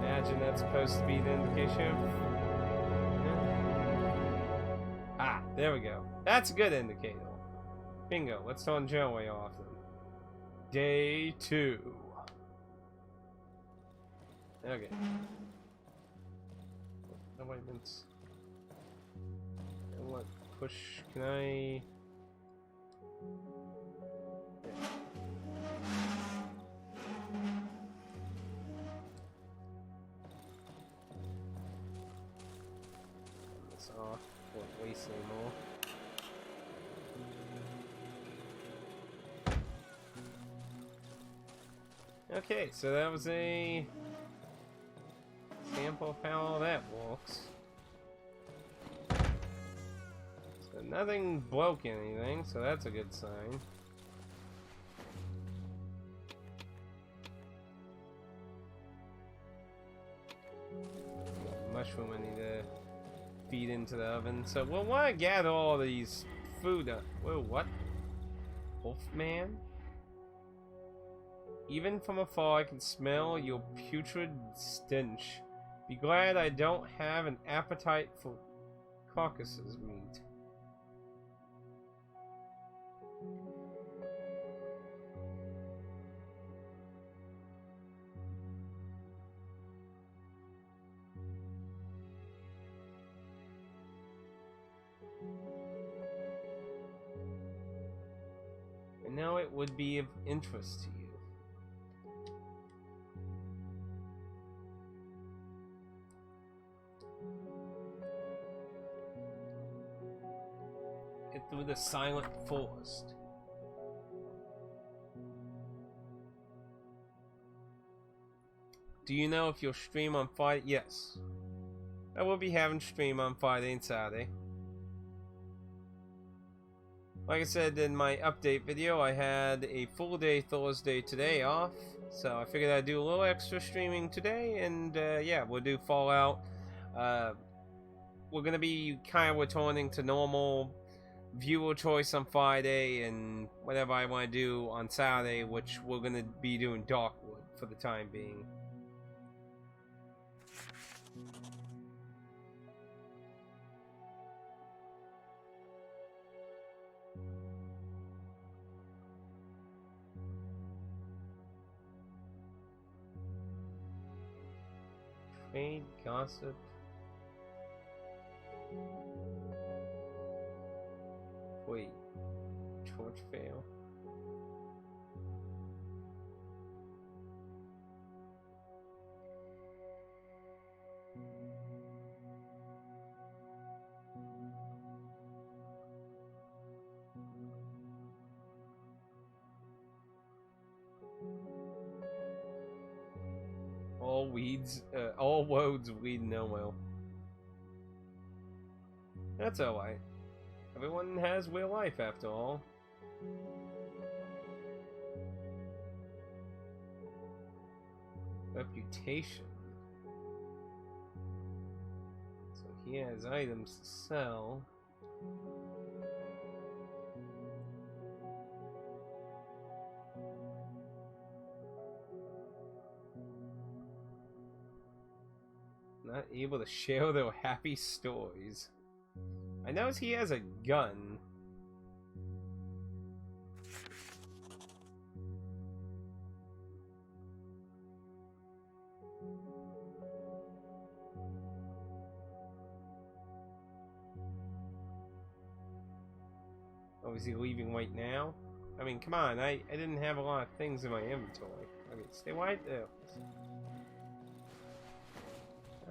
S1: Imagine that's supposed to be the indication. There we go. That's a good indicator. Bingo. Let's turn Joey off then. Day 2. Okay. Nobody been... What? Push... Can I... Yeah. Turn this off. Won't waste anymore. Okay, so that was a sample of how all that works. So nothing broke anything, so that's a good sign. Mushroom I need to feed into the oven. So we'll want to gather all these food up. Whoa, what? Wolfman? Even from afar, I can smell your putrid stench. Be glad I don't have an appetite for carcasses meat. I know it would be of interest to you. Through the silent forest. Do you know if you'll stream on Friday? Yes. I will be having stream on Friday and Saturday. Like I said in my update video, I had a full day Thursday today off. So I figured I'd do a little extra streaming today, and yeah, we'll do Fallout. We're gonna be kind of returning to normal viewer choice on Friday and whatever I want to do on Saturday, which we're going to be doing Darkwood for the time being. Trade, gossip. Wait, torch fail. all roads lead nowhere. That's alright. Everyone has real life after all. Reputation. So he has items to sell. Not able to share their happy stories. I notice he has a gun. Oh, is he leaving right now? I mean, come on, I didn't have a lot of things in my inventory. Okay, stay right there. I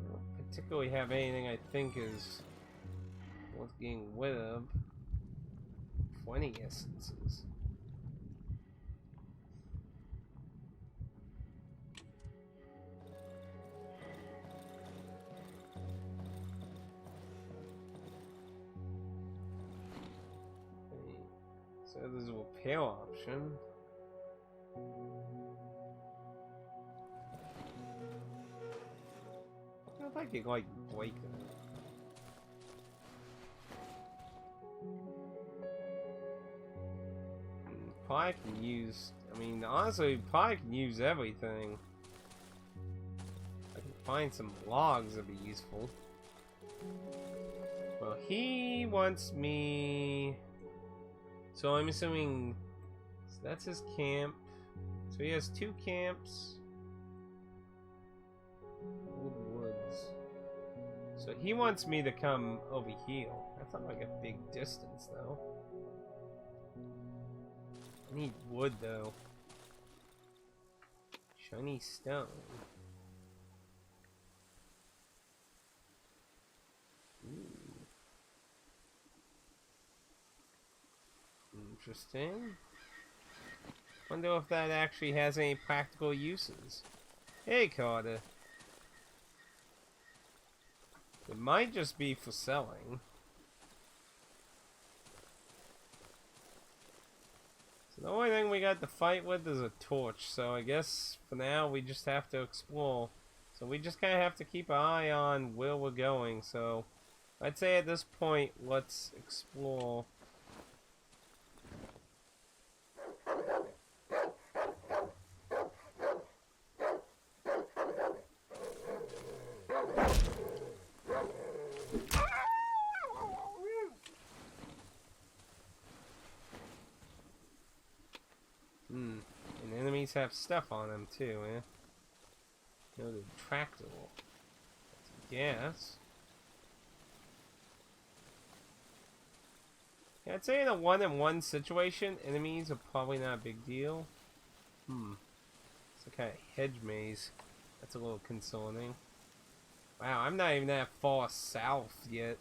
S1: don't particularly have anything I think is worth getting rid of. 20 essences. So there's a repair option. I don't know if I could like break them. Probably can use. I mean, honestly, probably can use everything. I can find some logs that'd be useful. Well, he wants me. So I'm assuming so that's his camp. So he has 2 camps. Old woods. So he wants me to come over here. That's not like a big distance though. I need wood though. Shiny stone. Ooh. Interesting. Wonder if that actually has any practical uses. Hey, Carter. It might just be for selling. So the only thing we got to fight with is a torch. So I guess for now we just have to explore. So we just kind of have to keep an eye on where we're going. So I'd say at this point, let's explore. And enemies have stuff on them too, eh? No, the tractor. Gas. Yeah, I'd say in a 1-on-1 situation, enemies are probably not a big deal. It's a kind of hedge maze. That's a little concerning. Wow, I'm not even that far south yet.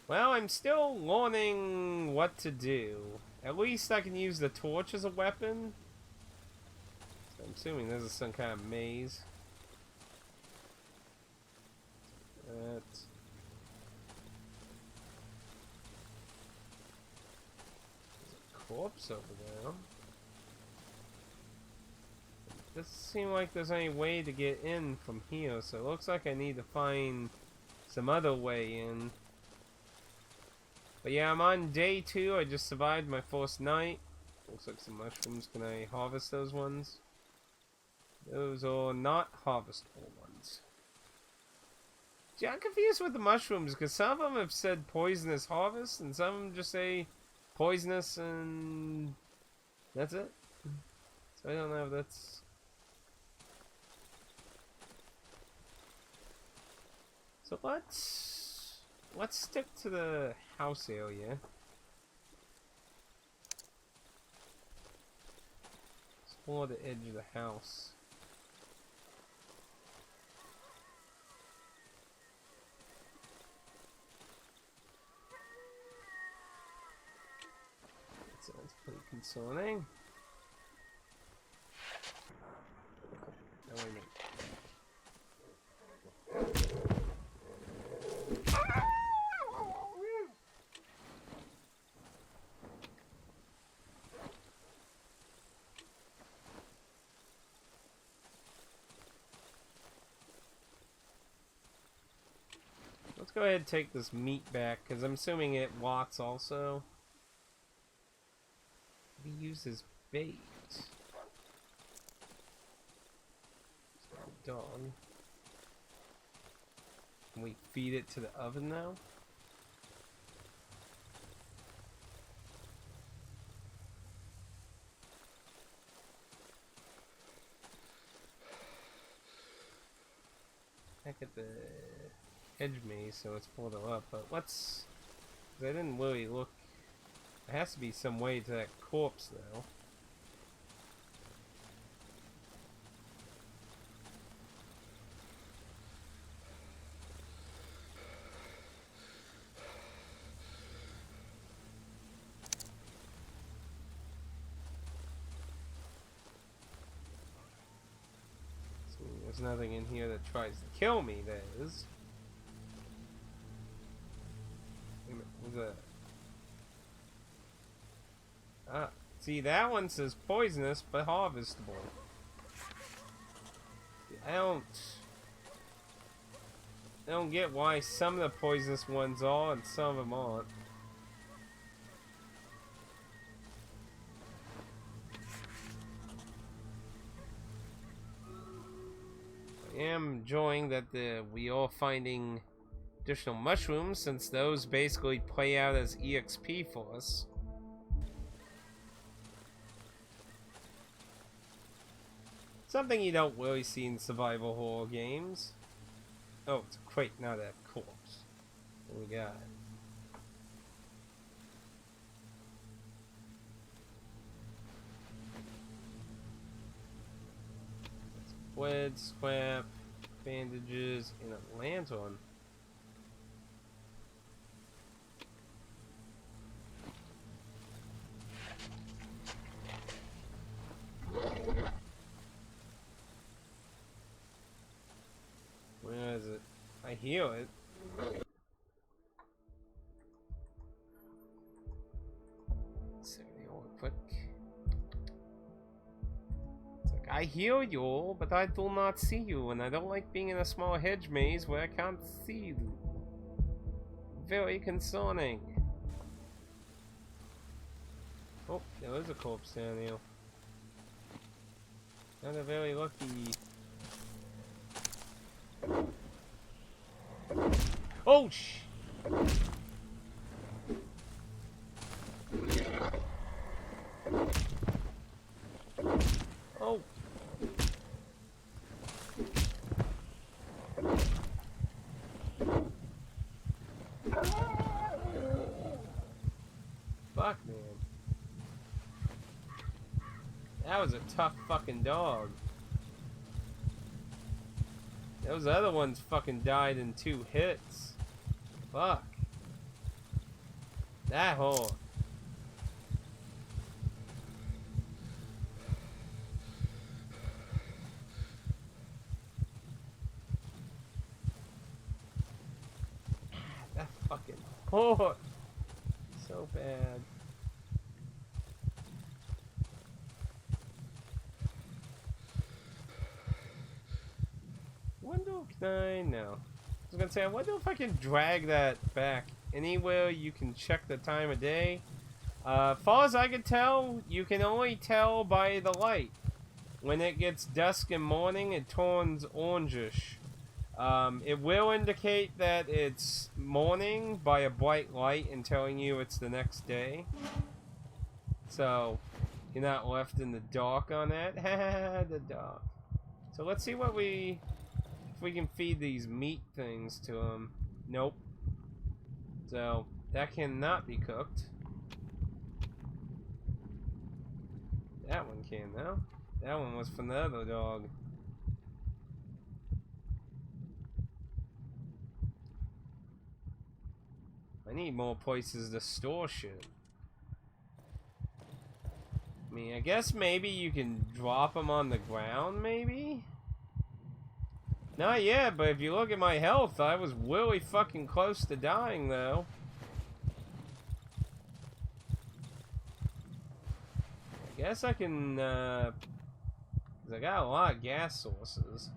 S1: Well, I'm still learning what to do. At least I can use the torch as a weapon. So I'm assuming this is some kind of maze. There's a corpse over there. It doesn't seem like there's any way to get in from here, so it looks like I need to find some other way in. But yeah, I'm on day 2. I just survived my first night. Looks like some mushrooms. Can I harvest those ones? Those are not harvestable ones. Gee, I'm confused with the mushrooms because some of them have said poisonous harvest and some of them just say poisonous and that's it. So I don't know if that's... So let's stick to the house area. Explore the edge of the house. Pretty concerning. No, wait a minute. Let's go ahead and take this meat back, because I'm assuming it rots also. We use as bait. Dog. Can we feed it to the oven now? Back at the edge maze, so it's pulled up. But let's. I didn't really look. There has to be some way to that corpse now. So there's nothing in here that tries to kill me, there is. Wait a minute, what's that? Ah, see, that one says poisonous but harvestable. I don't get why some of the poisonous ones are and some of them aren't. I am enjoying that we are finding additional mushrooms, since those basically play out as EXP for us. Something you don't really see in survival horror games. Oh, it's a crate, not a corpse. What we got? Wood, scrap, bandages, and a lantern. Where is it? I hear it. Let's see real quick. It's like, I hear you, but I do not see you, and I don't like being in a small hedge maze where I can't see you. Very concerning. Oh, there is a corpse down here. Not a very lucky. Oh, sh! Oh! Fuck, man. That was a tough fucking dog. Those other ones fucking died in 2 hits. Fuck. That hole. That fucking hole. So bad. Can I? No. I was gonna say, I wonder if I can drag that back anywhere you can check the time of day. Far as I can tell, you can only tell by the light. When it gets dusk and morning, it turns orangish. It will indicate that it's morning by a bright light and telling you it's the next day. So, you're not left in the dark on that. The dark. So let's see what if we can feed these meat things to them. Nope. So, that cannot be cooked. That one can, though. That one was from the other dog. I need more places to store shit. mean, I guess maybe you can drop them on the ground, maybe? Not yet, but if you look at my health, I was really fucking close to dying, though. I guess I can, 'cause I got a lot of gas sources.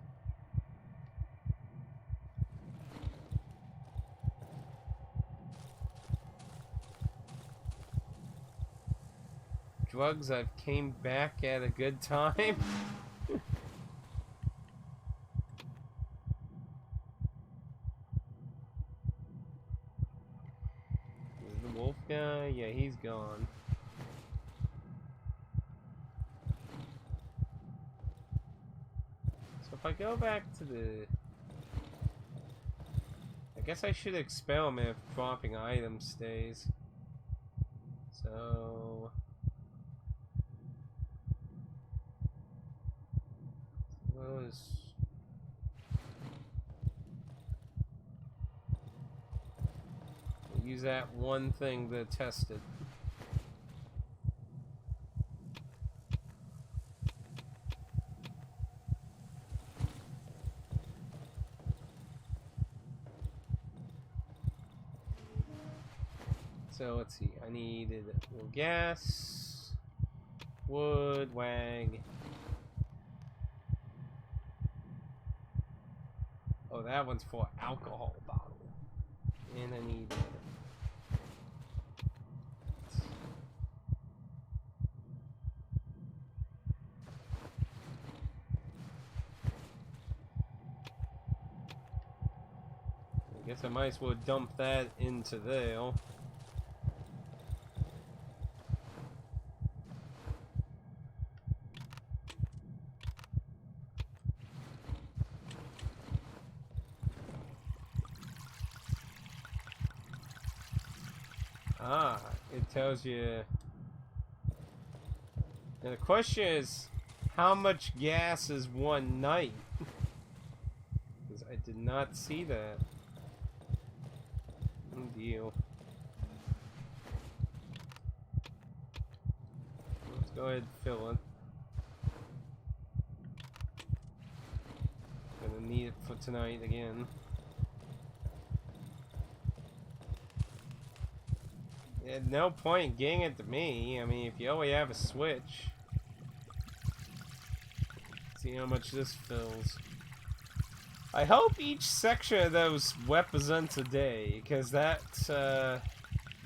S1: Drugs, I've came back at a good time. Is the wolf guy? Yeah, he's gone. So if I go back to the... I guess I should experiment if dropping item stays. So... Those... Use that one thing to test it. So let's see, I needed more gas, wood, wag. Oh, that one's for alcohol bottle. And I need I guess I might as well dump that into there. Ah, it tells you. Now the question is, how much gas is one night? Because I did not see that. No deal. Let's go ahead and fill it. Gonna need it for tonight again. No point getting it to me. I mean, if you only have a switch. See how much this fills. I hope each section of those represents a day, because that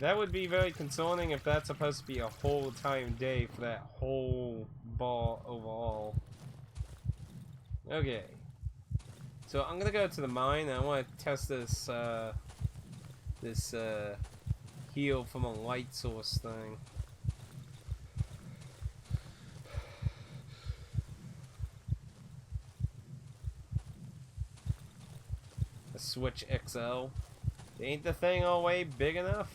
S1: would be very concerning if that's supposed to be a whole time day for that whole bar overall. Okay. So I'm gonna go to the mine and I want to test this, heal from a light source thing. A Switch XL. Ain't the thing all the way big enough?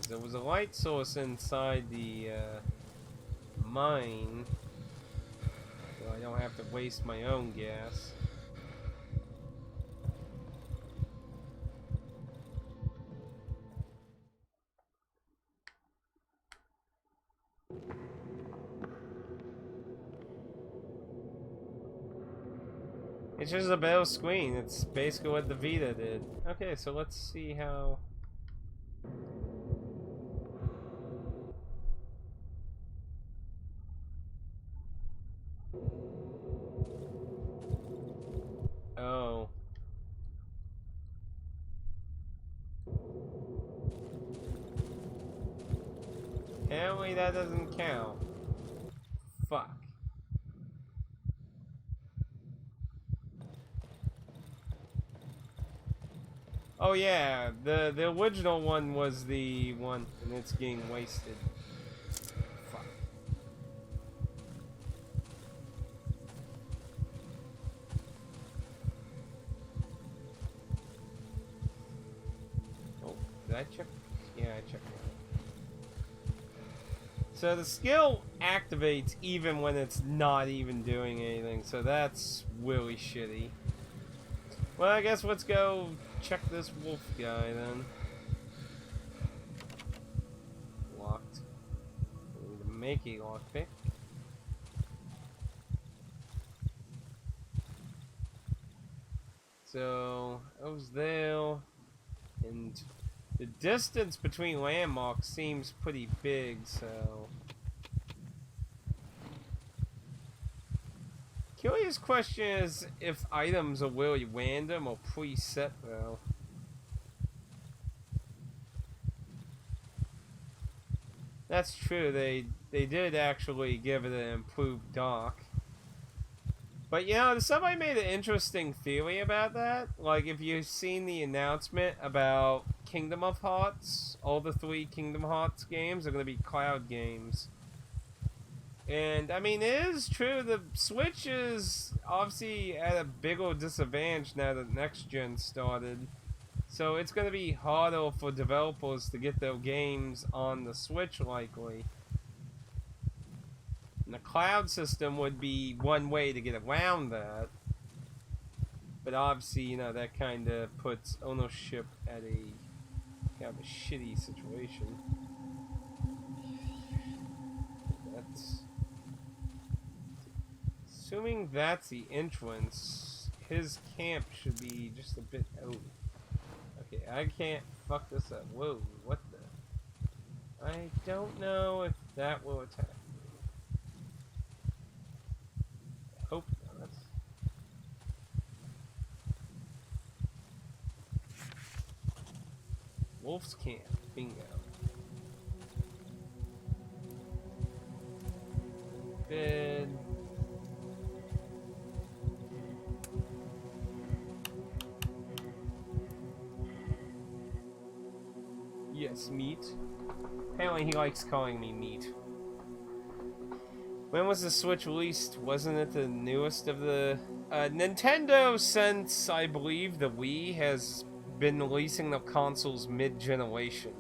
S1: There was a light source inside the mine, so I don't have to waste my own gas. It's just a better screen. It's basically what the Vita did. Okay, so let's see how... Oh. Apparently that doesn't count. Fuck. Oh yeah, the original one was the one, and it's getting wasted. Fuck. Oh, did I check? Yeah, I checked that. So the skill activates even when it's not even doing anything, so that's really shitty. Well, I guess let's go check this wolf guy then. make a lockpick. So, I was there, and the distance between landmarks seems pretty big, so... Curious question is if items are really random or preset, though. That's true, they did actually give it an improved dock. But you know, somebody made an interesting theory about that. Like, if you've seen the announcement about Kingdom of Hearts, all the 3 Kingdom Hearts games are going to be cloud games. And, I mean, it is true, the Switch is obviously at a bigger disadvantage now that next gen started. So it's going to be harder for developers to get their games on the Switch, likely. And the cloud system would be one way to get around that. But obviously, you know, that kind of puts ownership at a kind of a shitty situation. That's... Assuming that's the entrance, his camp should be just a bit out. Okay, I can't fuck this up. Whoa, what the... I don't know if that will attack me. I hope not. Wolf's camp. Bingo. Bed. Yes, meat. Apparently he likes calling me meat. When was the Switch released? Wasn't it the newest of the... Nintendo, since, I believe, the Wii, has been releasing the consoles mid-generation.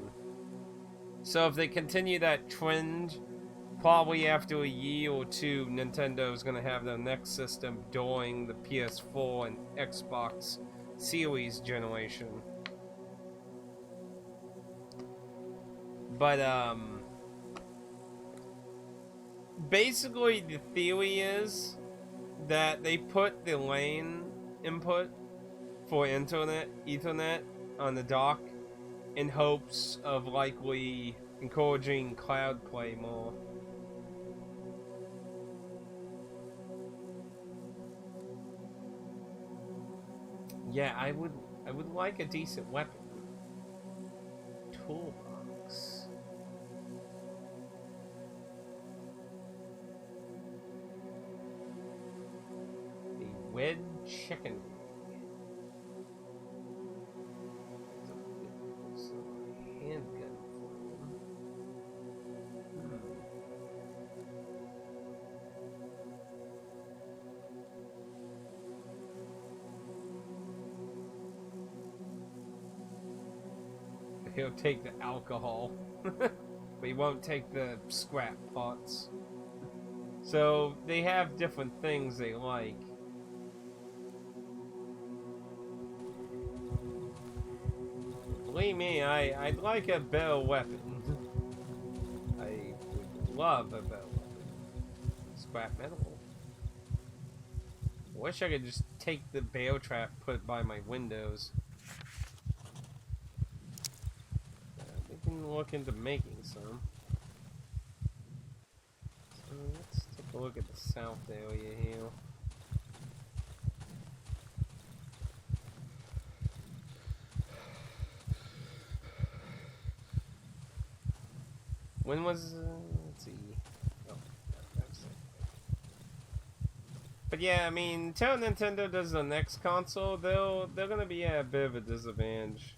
S1: So if they continue that trend, probably after a year or two, Nintendo's gonna have their next system during the PS4 and Xbox Series generation. But, basically the theory is that they put the LAN input for Ethernet on the dock in hopes of likely encouraging cloud play more. Yeah, I would like a decent weapon. Toolbox. A red chicken. Handgun for him. He'll take the alcohol, but he won't take the scrap pots. So they have different things they like. Believe me, I'd like a better weapon. I would love a better weapon. Scrap metal. I wish I could just take the bear trap, put it by my windows. We can look into making some. So let's take a look at the south area here. When was, let's see, oh, that's it. But yeah, I mean, until Nintendo does the next console, they're gonna be at a bit of a disadvantage.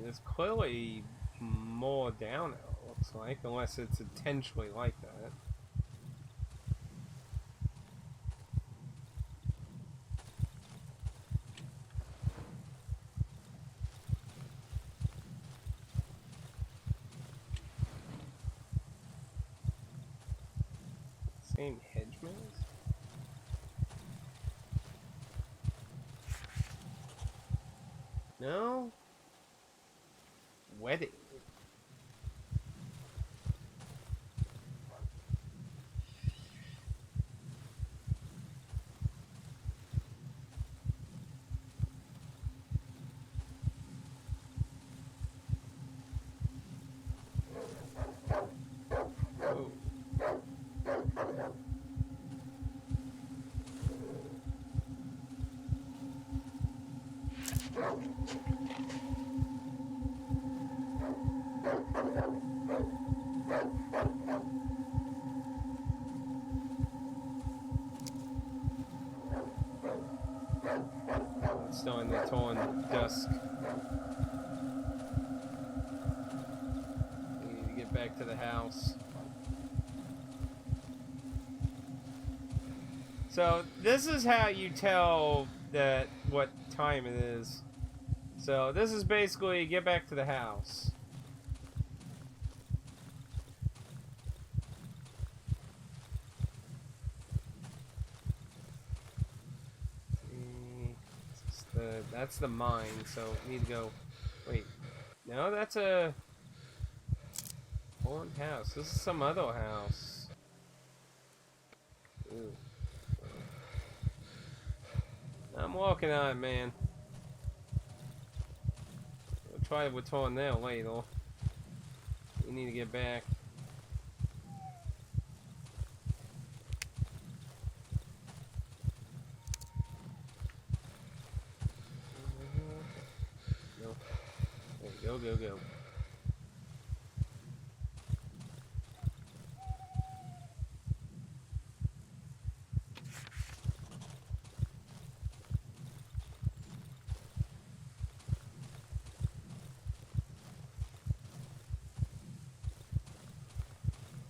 S1: There's clearly more down, it looks like, unless it's intentionally like that. Same hedge maze? No? Wedding. Oh. It's starting to turn dusk. We need to get back to the house. So this is how you tell that what time it is. So this is basically get back to the house. That's the mine, so we need to go. Wait, no, that's a haunted house. This is some other house. Ooh. I'm walking on it, man. We'll try to return there later. We need to get back. No. There we go, go.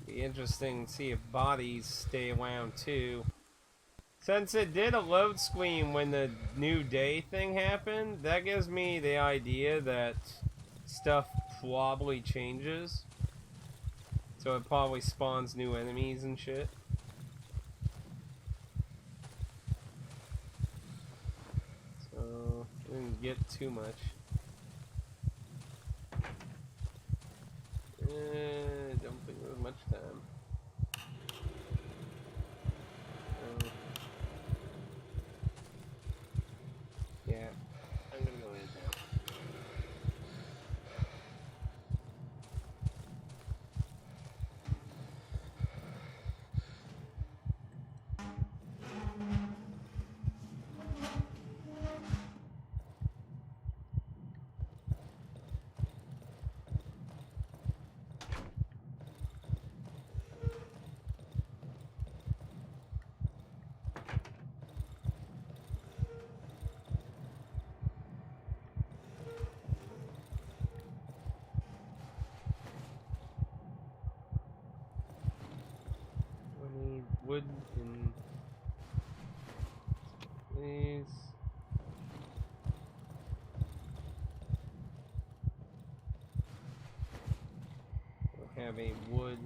S1: Be interesting to see if bodies stay around too. Since it did a load screen when the new day thing happened, that gives me the idea that stuff probably changes. So it probably spawns new enemies and shit. So, I didn't get too much. Don't think there was much time. Yeah, I'm gonna go in now. Wood and please. We'll have a wood.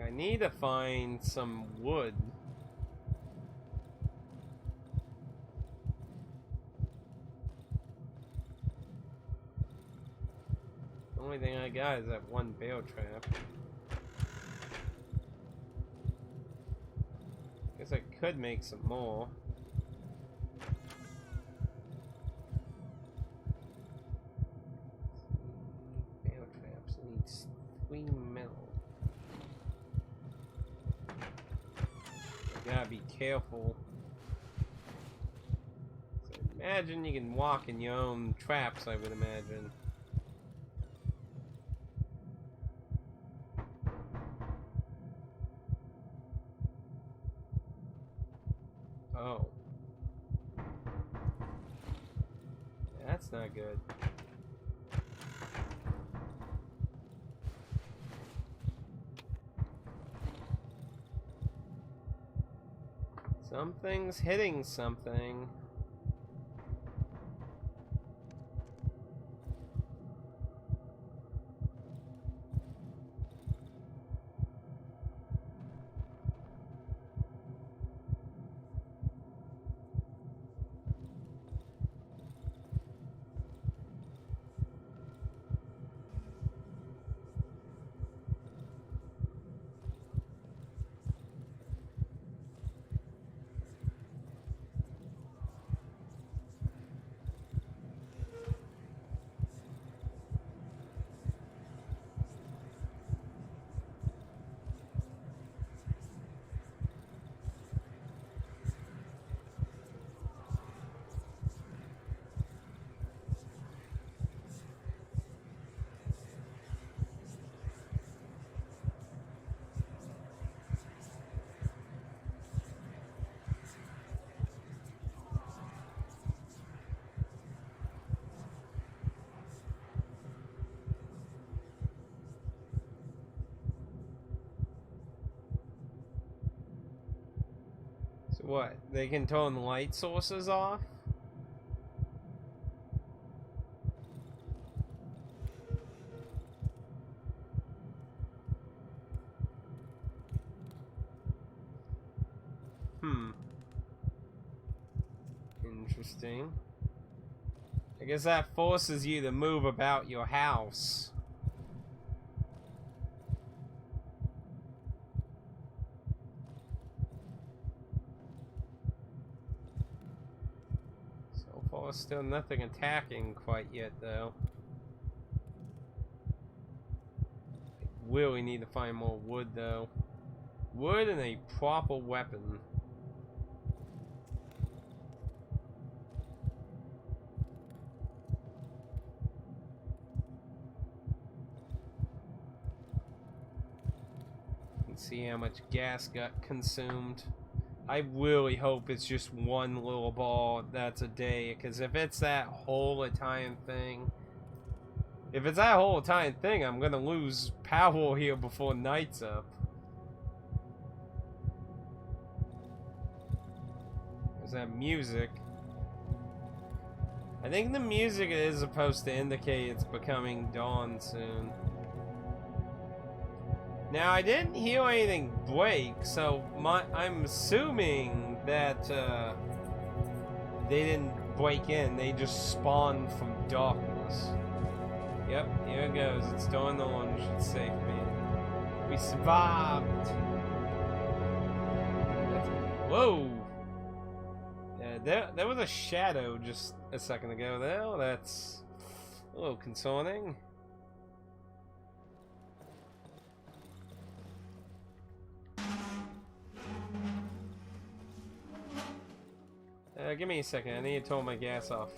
S1: I need to find some wood. The only thing I got is that one bear trap. Guess I could make some more. Bear traps needs 3 metal. Gotta be careful. So imagine you can walk in your own traps, I would imagine. Oh. That's not good. Something's hitting something. So what? They can turn the light sources off? Interesting. I guess that forces you to move about your house. So far, still nothing attacking quite yet, though. I really need to find more wood, though. Wood and a proper weapon. See how much gas got consumed. I really hope it's just one little ball that's a day, because if it's that whole Italian thing, I'm gonna lose power here before night's up. There's that music. I think the music is supposed to indicate it's becoming dawn soon. Now, I didn't hear anything break, so I'm assuming that they didn't break in. They just spawned from darkness. Yep, here it goes. It's dawn orange. It's safe, man. We survived. Whoa! Yeah, there was a shadow just a second ago there. That's a little concerning. Give me a second. I need to turn my gas off.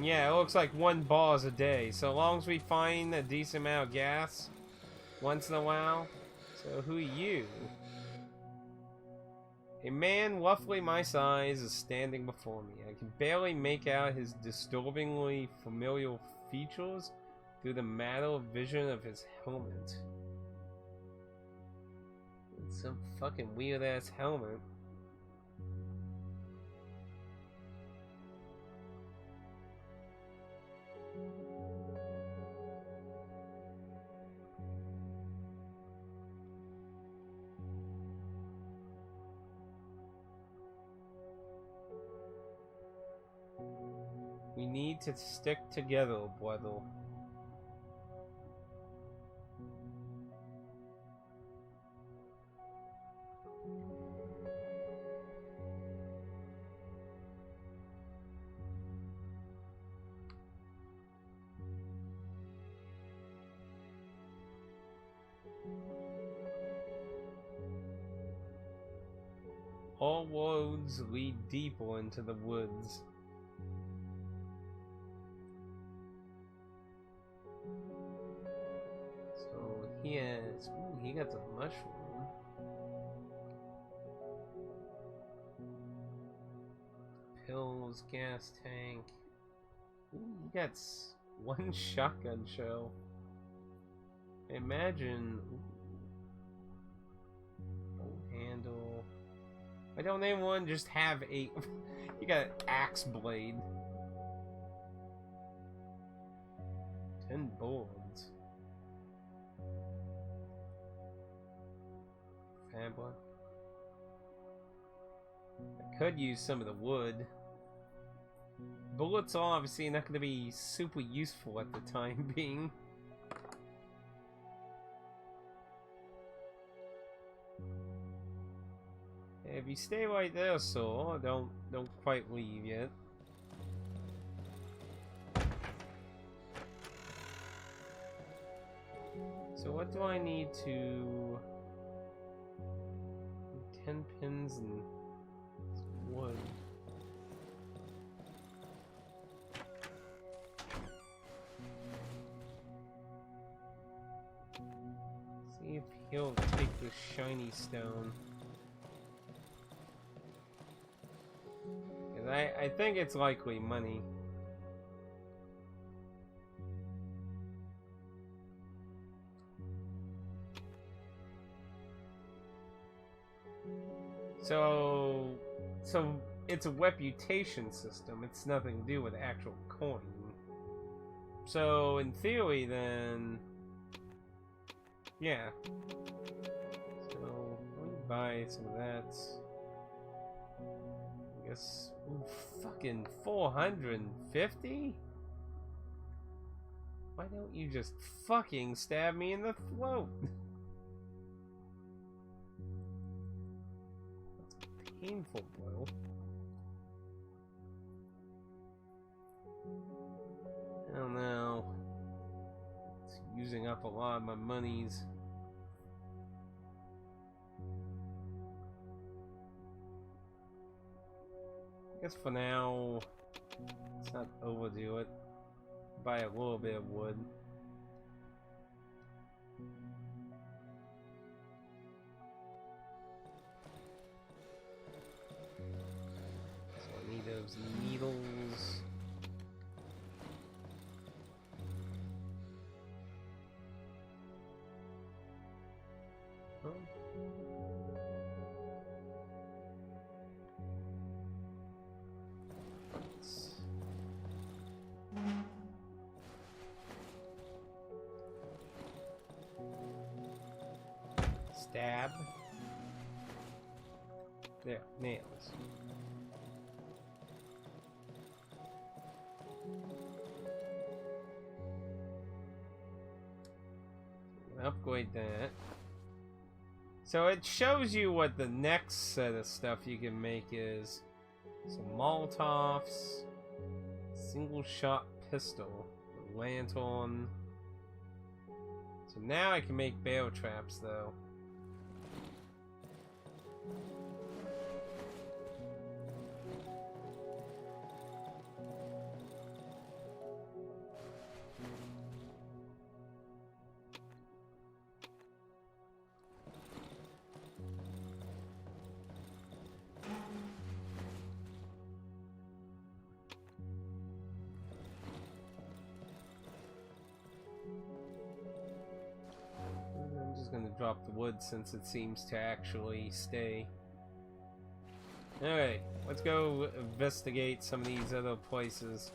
S1: Yeah, it looks like 1 bar a day. So long as we find a decent amount of gas once in a while. So who are you? A man roughly my size is standing before me. I can barely make out his disturbingly familiar features through the matter vision of his helmet. It's some fucking weird ass helmet. We need to stick together, brother. All roads lead deeper into the woods. So he got the mushrooms. closed gas tank. Ooh, you got one shotgun shell. Imagine. Old handle. I don't even want to just have a. You got an axe blade. 10 boards. Fabula. I could use some of the wood. Bullets are obviously not going to be super useful at the time being. If you stay right there, so don't quite leave yet. So what do I need to? 10 pins and wood. See if he'll take this shiny stone. I think it's likely money. So it's a reputation system. It's nothing to do with actual coin. So in theory, then, yeah. So let me buy some of that. I guess, ooh, fucking 450? Why don't you just fucking stab me in the throat? That's a painful blow. I don't know. It's using up a lot of my monies. I guess for now, let's not overdo it. Buy a little bit of wood. So I need those needles. Huh? Stab. There, nails. Upgrade that. So it shows you what the next set of stuff you can make is. Some Molotovs, single shot pistol, lantern. So now I can make bear traps though. Drop the wood since it seems to actually stay. Alright, let's go investigate some of these other places.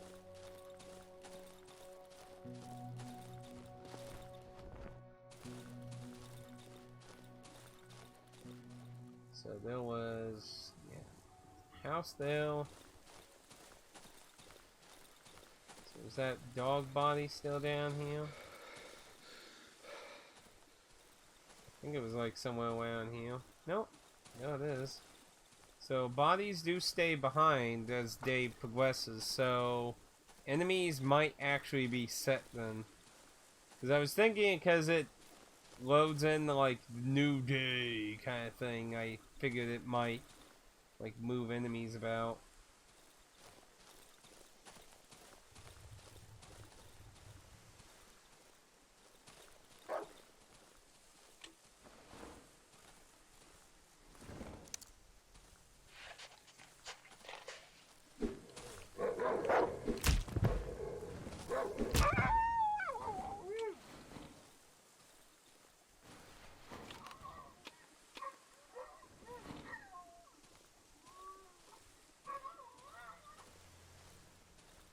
S1: So there was, yeah, house there. So is that dog body still down here? I think it was like somewhere around here. Nope. No, it is. So bodies do stay behind as day progresses. So enemies might actually be set then. Because I was thinking because it loads in the like new day kind of thing. I figured it might like move enemies about.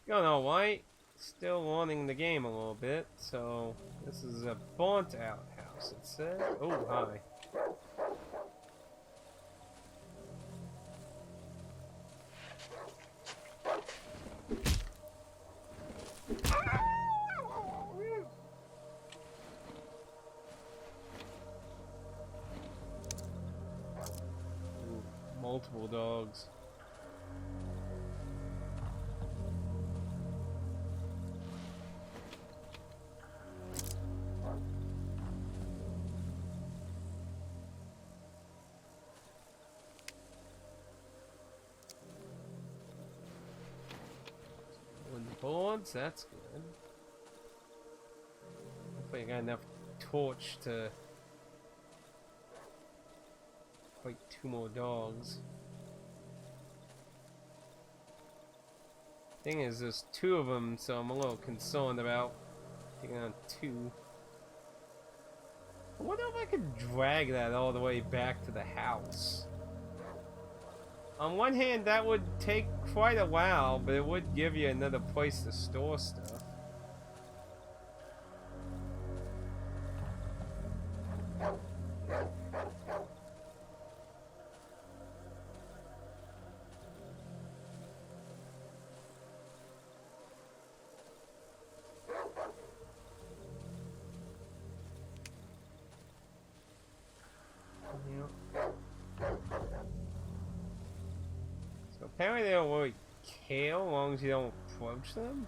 S1: Going alright. Still learning the game a little bit, so this is a burnt out house, it says. Oh, hi. Ooh, multiple dogs. Boards, that's good. Hopefully I got enough torch to fight 2 more dogs. Thing is, there's 2 of them, so I'm a little concerned about taking on 2. I wonder if I could drag that all the way back to the house. On one hand, that would take quite a while, but it would give you another place to store stuff. Apparently they don't really care as long as you don't approach them.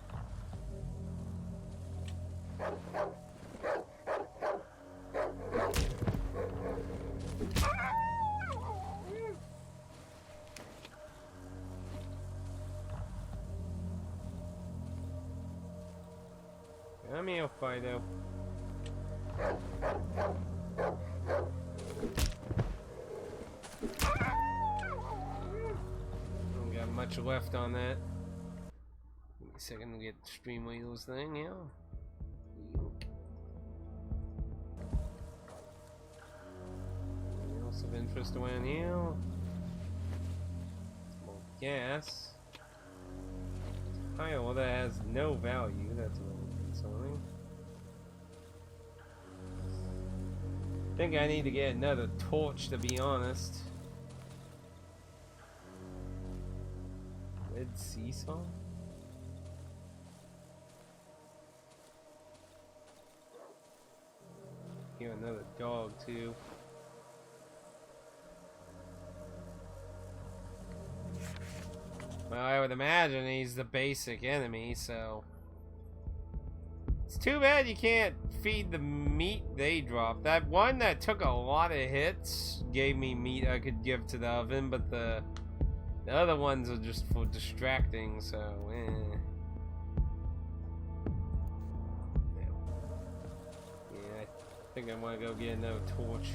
S1: I'm here, Fido. Much left on that. Give me a second to get the stream wheels thing, yeah. Anything else of interest around here? More gas. Tile that has no value, that's a little concerning. I think I need to get another torch, to be honest. Red seesaw? Hear another dog too. Well, I would imagine he's the basic enemy, so it's too bad you can't feed the meat they drop. That one that took a lot of hits gave me meat I could give to the oven, but the other ones are just for distracting, so yeah, I think I want to go get another torch.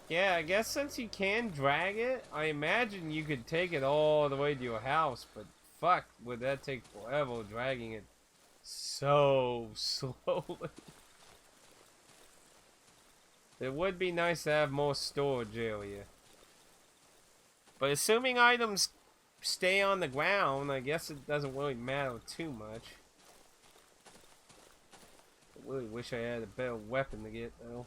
S1: Yeah, I guess since you can drag it, I imagine you could take it all the way to your house, but fuck, would that take forever dragging it so slowly. It would be nice to have more storage area. But assuming items stay on the ground, I guess it doesn't really matter too much. I really wish I had a better weapon to get, though.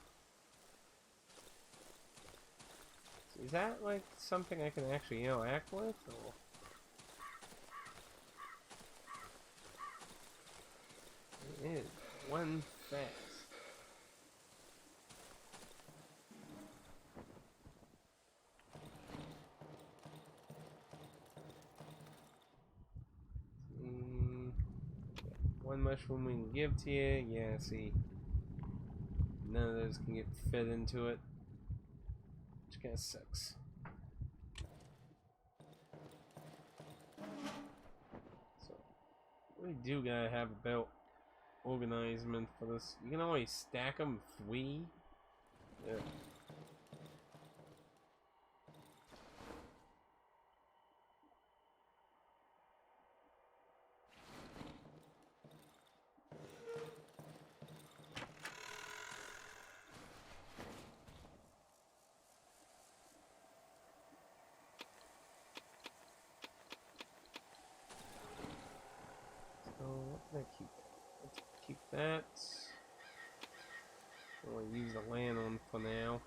S1: Is that, like, something I can actually interact with, or? It is one fast. One mushroom we can give to you. Yeah, see. None of those can get fit into it. Which kind of sucks. So, we do gotta have a belt organizement for this. You can only stack them 3. Yeah. that. I'll use the lantern for now.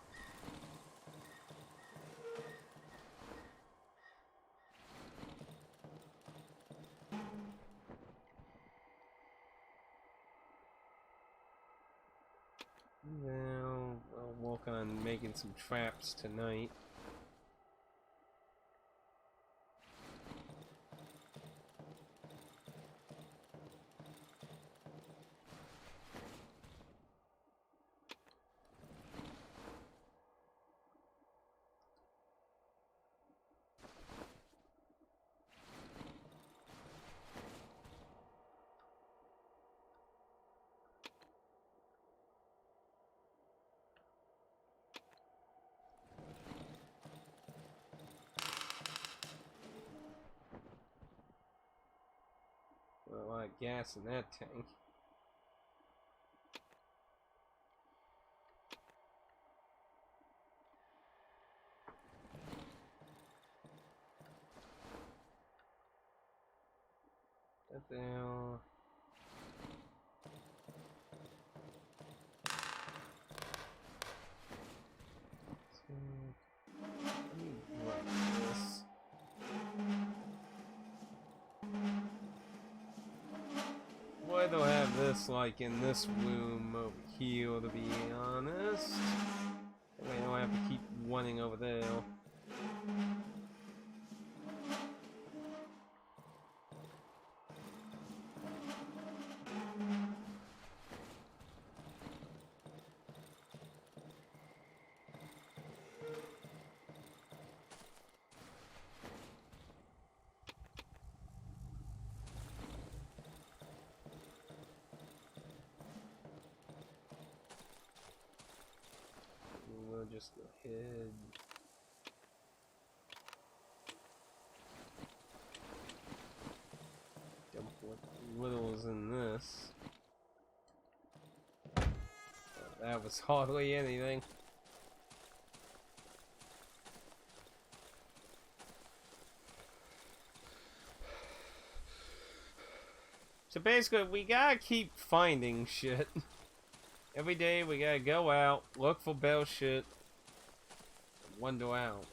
S1: Now, I'll work on making some traps tonight. A lot of gas in that tank. What the hell? Let me write this. Why do I have this like in this room over here, to be honest? I don't have to keep running over there. We'll just go ahead. Dump what little is in this. That was hardly anything. So basically, we gotta keep finding shit. Every day we gotta go out, look for bell shit, and wander out.